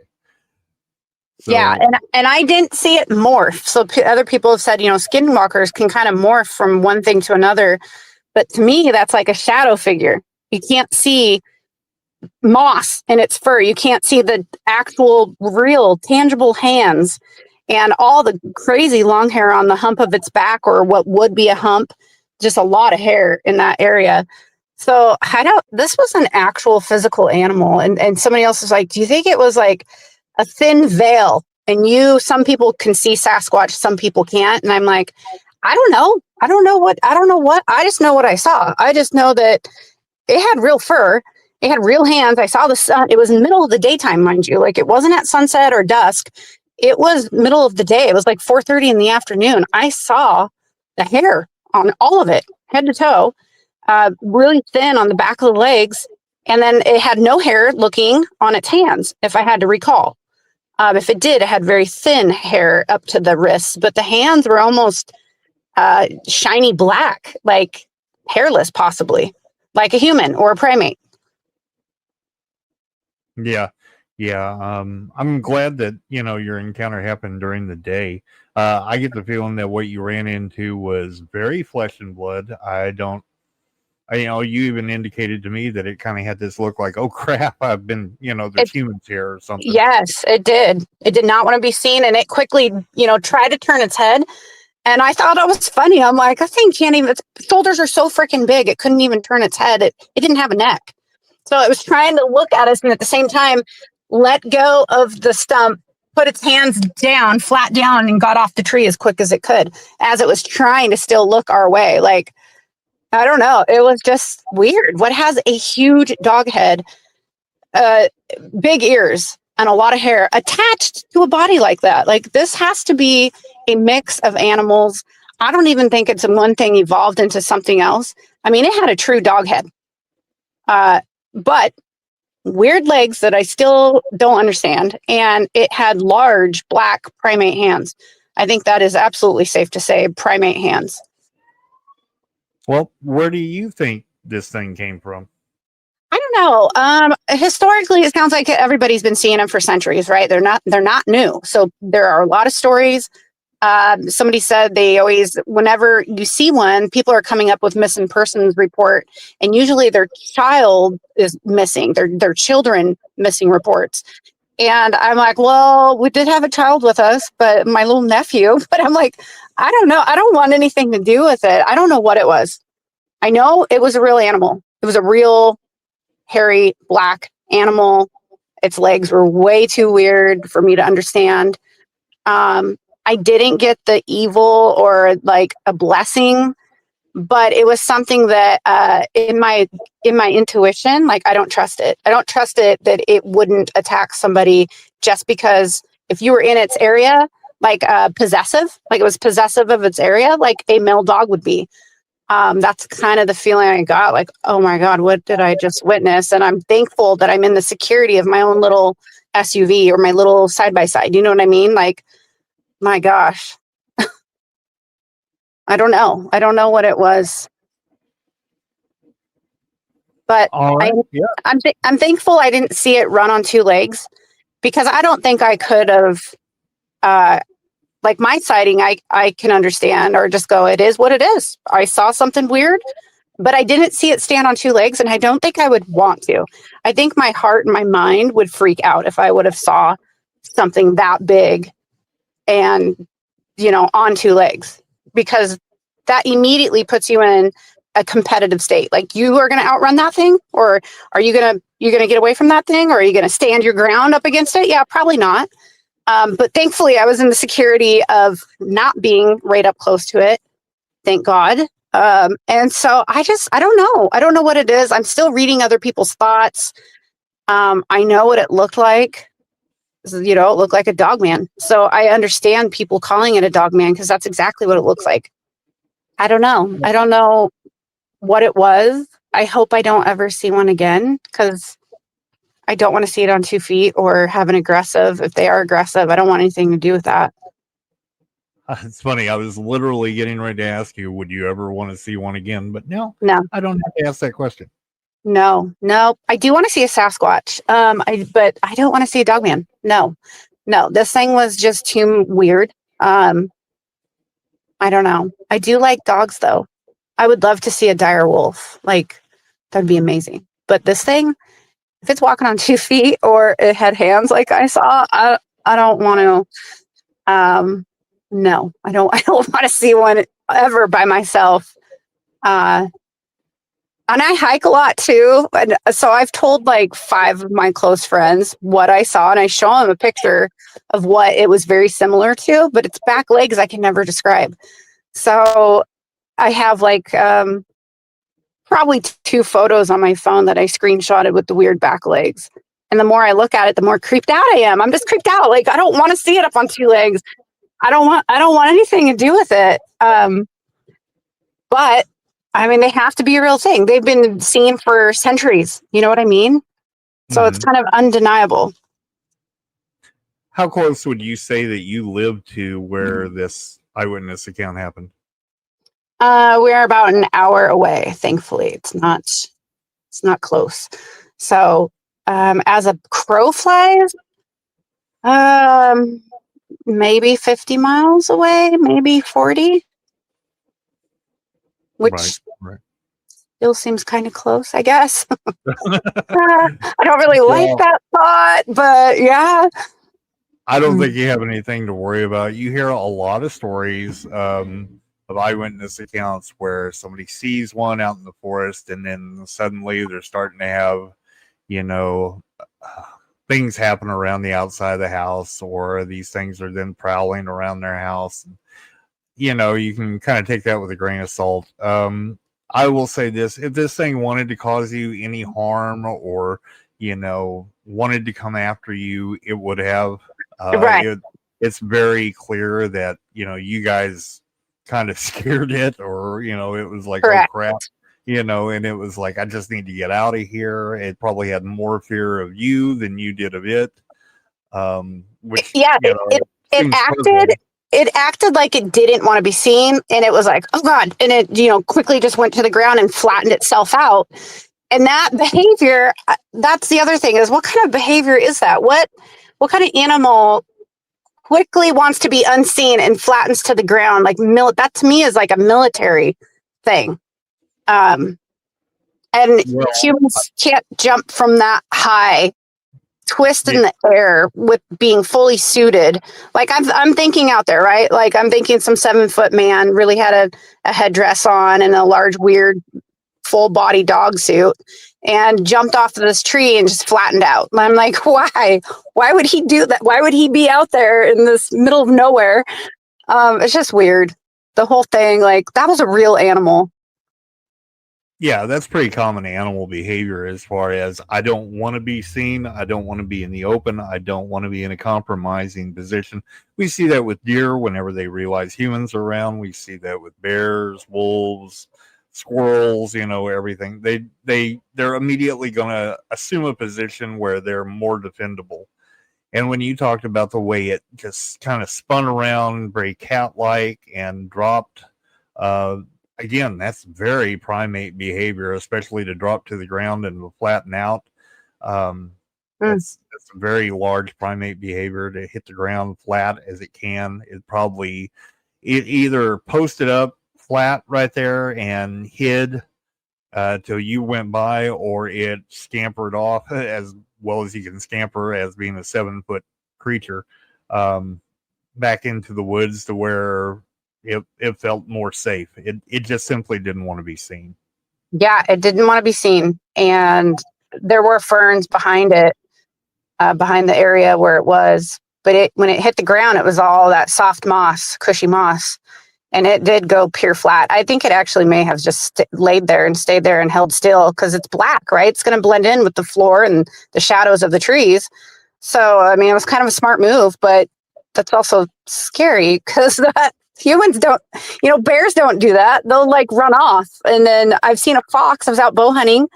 So, yeah, and I didn't see it morph. So other people have said, skinwalkers can kind of morph from one thing to another. But to me, that's like a shadow figure. You can't see moss in its fur. You can't see the actual, real, tangible hands and all the crazy long hair on the hump of its back, or what would be a hump. Just a lot of hair in that area. So this was an actual physical animal. And somebody else is like, do you think it was like a thin veil? And some people can see Sasquatch, some people can't. And I'm like, I don't know. I don't know what. I just know what I saw. I just know that it had real fur. It had real hands. I saw the sun. It was in the middle of the daytime, mind you. Like, it wasn't at sunset or dusk. It was middle of the day. It was like 4:30 in the afternoon. I saw the hair on all of it, head to toe. Really thin on the back of the legs, and then it had no hair looking on its hands, if I had to recall. If it did, it had very thin hair up to the wrists, but the hands were almost shiny black, like hairless, possibly, like a human or a primate.
Yeah. I'm glad that, your encounter happened during the day. I get the feeling that what you ran into was very flesh and blood. You even indicated to me that it kind of had this look like, oh crap, there's humans here or something.
Yes, it did. It did not want to be seen, and it quickly, tried to turn its head. And I thought it was funny. I'm like, that thing can't even, its shoulders are so freaking big, it couldn't even turn its head. It didn't have a neck. So it was trying to look at us, and at the same time, let go of the stump, put its hands down, flat down, and got off the tree as quick as it could, as it was trying to still look our way. Like, I don't know. It was just weird. What has a huge dog head, big ears, and a lot of hair attached to a body like that? Like, this has to be a mix of animals. I don't even think it's one thing evolved into something else. I mean, it had a true dog head, but weird legs that I still don't understand. And it had large black primate hands. I think that is absolutely safe to say, primate hands.
Well, where do you think this thing came from?
I don't know. Historically, it sounds like everybody's been seeing them for centuries, right? They're not new. So there are a lot of stories Somebody said they always, whenever you see one, people are coming up with missing persons report, and usually their child is missing, their children missing reports. And I'm like, well, we did have a child with us, but my little nephew. But I'm like, I don't know. I don't want anything to do with it. I don't know what it was. I know it was a real animal. It was a real hairy black animal. Its legs were way too weird for me to understand. I didn't get the evil or like a blessing, but it was something that in my intuition, like I don't trust it. I don't trust it that it wouldn't attack somebody just because if you were in its area, like possessive, like it was possessive of its area, like a male dog would be. That's kind of the feeling I got, like, oh my God, what did I just witness? And I'm thankful that I'm in the security of my own little SUV or my little side by side. You know what I mean? Like, my gosh. I don't know. I don't know what it was. But
All right. Yeah.
I'm thankful I didn't see it run on two legs, because I don't think I could have, like my sighting, I can understand or just go, it is what it is. I saw something weird, but I didn't see it stand on two legs, and I don't think I would want to. I think my heart and my mind would freak out if I would have saw something that big and, on two legs, because that immediately puts you in a competitive state. Like, you are going to outrun that thing, or are you going to get away from that thing, or are you going to stand your ground up against it? Yeah, probably not. But thankfully I was in the security of not being right up close to it. Thank God. And so I don't know. I don't know what it is. I'm still reading other people's thoughts. I know what it looked like. It looked like a dogman. So I understand people calling it a dogman, because that's exactly what it looks like. I don't know. I don't know what it was. I hope I don't ever see one again, because I don't want to see it on 2 feet or have an aggressive. If they are aggressive, I don't want anything to do with that.
It's funny. I was literally getting ready to ask you, would you ever want to see one again? But no,
No,
I don't have to ask that question.
no. I do want to see a Sasquatch. But I don't want to see a dogman. No. This thing was just too weird. I don't know. I do like dogs, though. I would love to see a dire wolf. Like, that'd be amazing. But this thing, if it's walking on 2 feet or it had hands like I saw, I don't want to. No, I don't. I don't want to see one ever by myself. And I hike a lot too, and so I've told like 5 of my close friends what I saw, and I show them a picture of what it was very similar to, but its back legs I can never describe. So I have like probably 2 photos on my phone that I screenshotted with the weird back legs. And the more I look at it, the more creeped out I am. I'm just creeped out. Like, I don't want to see it up on 2 legs. I don't want anything to do with it. But I mean, they have to be a real thing. They've been seen for centuries. You know what I mean? So it's kind of undeniable.
How close would you say that you live to where this eyewitness account happened?
We're about an hour away. Thankfully, it's not close. So, as a crow flies, maybe 50 miles away, maybe 40, which
right.
still seems kind of close, I guess. I don't really like that thought, but yeah.
I don't think you have anything to worry about. You hear a lot of stories of eyewitness accounts where somebody sees one out in the forest, and then suddenly they're starting to have, things happen around the outside of the house, or these things are then prowling around their house. You can kind of take that with a grain of salt. I will say this: if this thing wanted to cause you any harm, or wanted to come after you, it would have.
Right.
It's very clear that you guys kind of scared it, or it was like,
correct.
Oh crap, and it was like, I just need to get out of here. It probably had more fear of you than you did of it. Which
it acted. It acted like it didn't want to be seen, and it was like, oh God, and it quickly just went to the ground and flattened itself out. And that behavior, that's the other thing, is what kind of behavior is that? What kind of animal quickly wants to be unseen and flattens to the ground. Like that to me is like a military thing. And humans can't jump from that high, twist in the air with being fully suited. Like I'm thinking out there, right? Like I'm thinking some 7-foot man really had a headdress on and a large, weird, full body dog suit and jumped off of this tree and just flattened out. And I'm like, why? Why would he do that? Why would he be out there in this middle of nowhere? It's just weird. The whole thing, like that was a real animal.
Yeah, that's pretty common animal behavior as far as I don't want to be seen. I don't want to be in the open. I don't want to be in a compromising position. We see that with deer whenever they realize humans are around. We see that with bears, wolves, squirrels, everything. They're immediately going to assume a position where they're more defendable. And when you talked about the way it just kind of spun around very cat-like and dropped, again, that's very primate behavior, especially to drop to the ground and flatten out. That's a very large primate behavior to hit the ground flat as it can. It either posted up flat right there and hid till you went by, or it scampered off as well as you can scamper as being a 7-foot creature back into the woods to where it felt more safe. It just simply didn't want to be seen.
Yeah, it didn't want to be seen. And there were ferns behind it, behind the area where it was. But when it hit the ground, it was all that soft moss, cushy moss. And it did go pure flat. I think it actually may have just laid there and stayed there and held still because it's black, right? It's going to blend in with the floor and the shadows of the trees. So, I mean, it was kind of a smart move, but that's also scary because humans don't, bears don't do that. They'll like run off. And then I've seen a fox. I was out bow hunting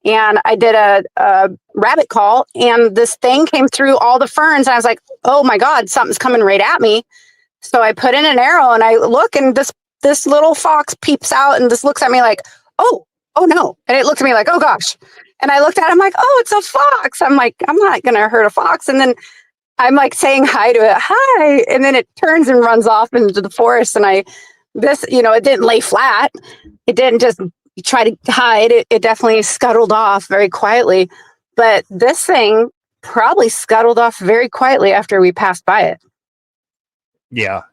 and I did a rabbit call and this thing came through all the ferns. And I was like, oh my God, something's coming right at me. So I put in an arrow and I look and this little fox peeps out and just looks at me like, oh no. And it looked at me like, oh gosh. And I looked at him like, oh, it's a fox. I'm like, I'm not going to hurt a fox. And then I'm like saying hi to it. Hi. And then it turns and runs off into the forest. And it didn't lay flat. It didn't just try to hide. It definitely scuttled off very quietly. But this thing probably scuttled off very quietly after we passed by it.
Yeah.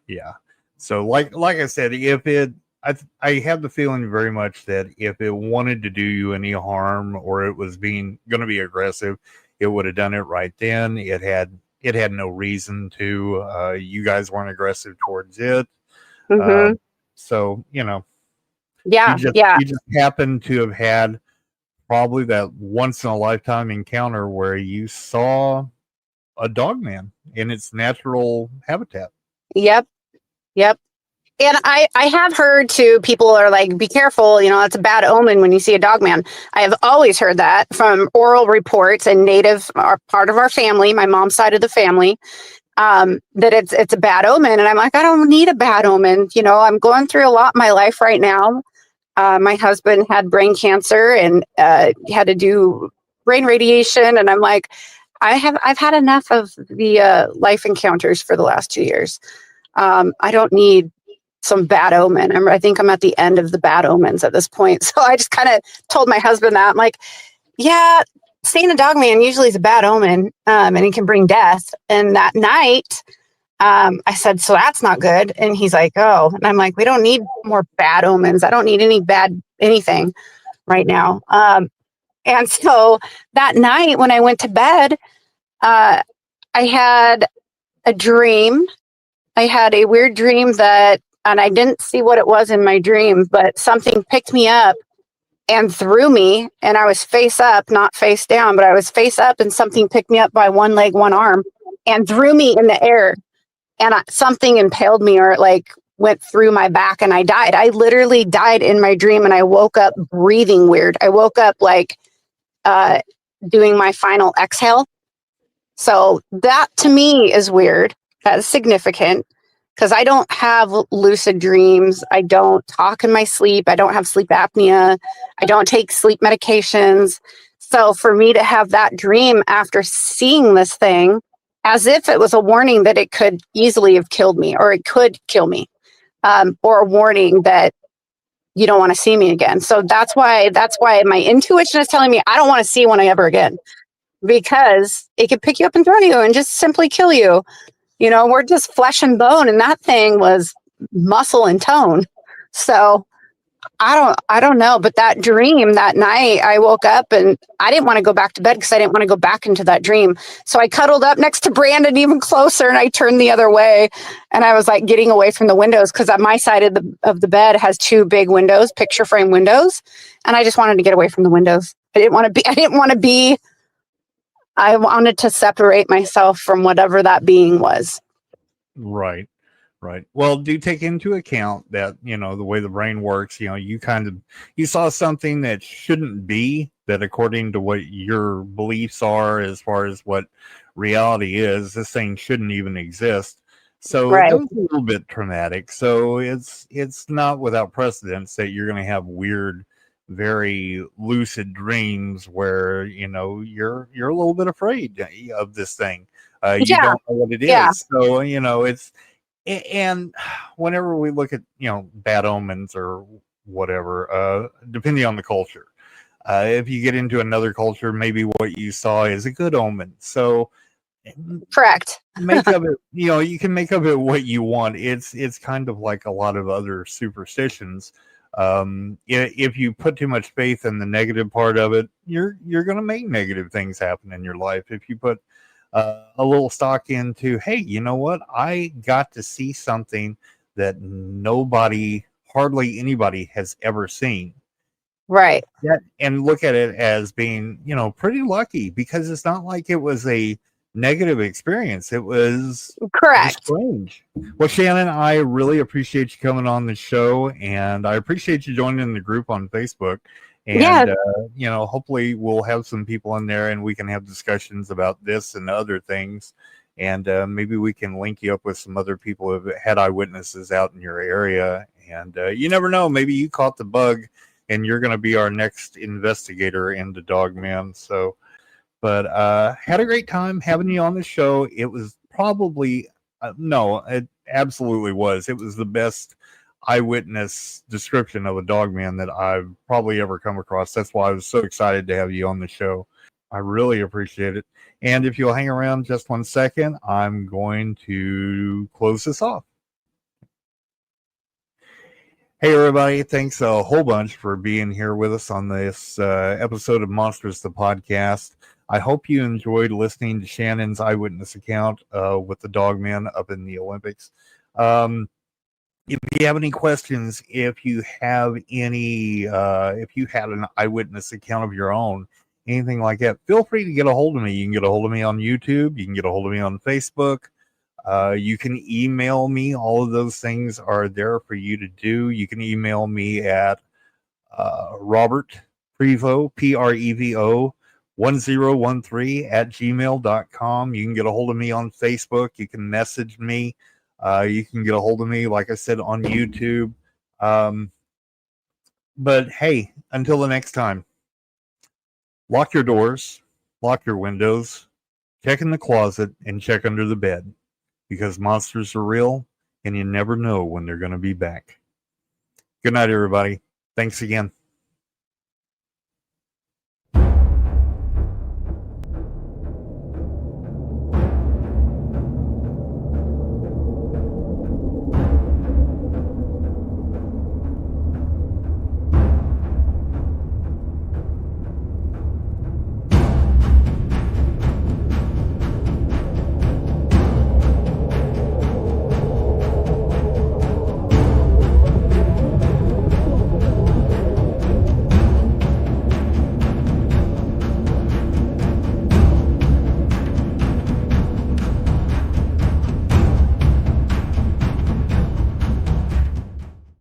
So like I said, I have the feeling very much that if it wanted to do you any harm or it was going to be aggressive, it would have done it right then. It had no reason to. You guys weren't aggressive towards it.
Mm-hmm.
So,
Yeah.
You just happen to have had probably that once in a lifetime encounter where you saw a dogman in its natural habitat.
Yep. And I have heard too, people are like, be careful, it's a bad omen when you see a dogman. I have always heard that from oral reports and native are part of our family, my mom's side of the family, that it's a bad omen. And I'm like, I don't need a bad omen. I'm going through a lot in my life right now. My husband had brain cancer and had to do brain radiation. And I'm like, I've had enough of the life encounters for the last 2 years. I don't need some bad omen. I think I'm at the end of the bad omens at this point. So I just kind of told my husband that. I'm like, yeah, seeing a dogman usually is a bad omen, and it can bring death. And that night, I said, so that's not good. And he's like, oh. And I'm like, we don't need more bad omens. I don't need any bad anything right now. And so that night when I went to bed, I had a dream. I had a weird dream and I didn't see what it was in my dream, but something picked me up and threw me, and I was face up, not face down, but I was face up, and something picked me up by one leg, one arm, and threw me in the air, and something impaled me, or it like went through my back, and I died. I literally died in my dream, and I woke up breathing weird. I woke up like doing my final exhale. So that to me is weird. That is significant. Because I don't have lucid dreams. I don't talk in my sleep. I don't have sleep apnea. I don't take sleep medications. So for me to have that dream after seeing this thing as if it was a warning that it could easily have killed me, or it could kill me, or a warning that you don't want to see me again. So that's why my intuition is telling me I don't want to see one ever again, because it could pick you up and throw you and just simply kill you. You know, we're just flesh and bone, and that thing was muscle and tone. So I don't know, but that dream that night, I woke up and I didn't want to go back to bed because I didn't want to go back into that dream. So I cuddled up next to Brandon even closer, and I turned the other way, and I was like getting away from the windows, because on my side of the bed has two big windows, picture frame windows, and I just wanted to get away from the windows. I wanted to separate myself from whatever that being was.
Right. Right. Well, do take into account that, you know, the way the brain works, you know, you saw something that shouldn't be, that according to what your beliefs are, as far as what reality is, this thing shouldn't even exist. So
Right.
that was a little bit traumatic. So it's not without precedence that you're going to have weird, very lucid dreams where, you know, you're a little bit afraid of this thing. You
Yeah.
don't know what it
Yeah.
is. So, you know, and whenever we look at, you know, bad omens or whatever, depending on the culture, if you get into another culture, maybe what you saw is a good omen. So
Correct.
make of it, you know, you can make of it what you want. It's kind of like a lot of other superstitions. If you put too much faith in the negative part of it, you're going to make negative things happen in your life. If you put a little stock into, hey, you know what? I got to see something that hardly anybody has ever seen.
Right.
Yeah, and look at it as being, you know, pretty lucky, because it's not like it was a negative experience. It was just
Correct.
strange. Well, Shannon, I really appreciate you coming on the show, and I appreciate you joining the group on Facebook.
Yeah.
And you know, hopefully we'll have some people in there, and we can have discussions about this and other things. And maybe we can link you up with some other people who have had eyewitnesses out in your area. And you never know, maybe you caught the bug, and you're going to be our next investigator into Dogman. So, but had a great time having you on the show. It was probably no, it absolutely was. It was the best eyewitness description of a Dogman that I've probably ever come across. That's why I was so excited to have you on the show. I really appreciate it. And if you'll hang around just 1 second, I'm going to close this off. Hey, everybody. Thanks a whole bunch for being here with us on this episode of Monstrous, the podcast. I hope you enjoyed listening to Shannon's eyewitness account with the Dogman up in the Olympics. If you have any questions, if you have any, if you had an eyewitness account of your own, anything like that, feel free to get a hold of me. You can get a hold of me on YouTube. You can get a hold of me on Facebook. You can email me. All of those things are there for you to do. You can email me at Robert Prevo, Prevo, 1013 at gmail.com. You can get a hold of me on Facebook. You can message me. You can get a hold of me, like I said, on YouTube. But hey, until the next time, lock your doors, lock your windows, check in the closet, and check under the bed, because monsters are real and you never know when they're going to be back. Good night, everybody. Thanks again.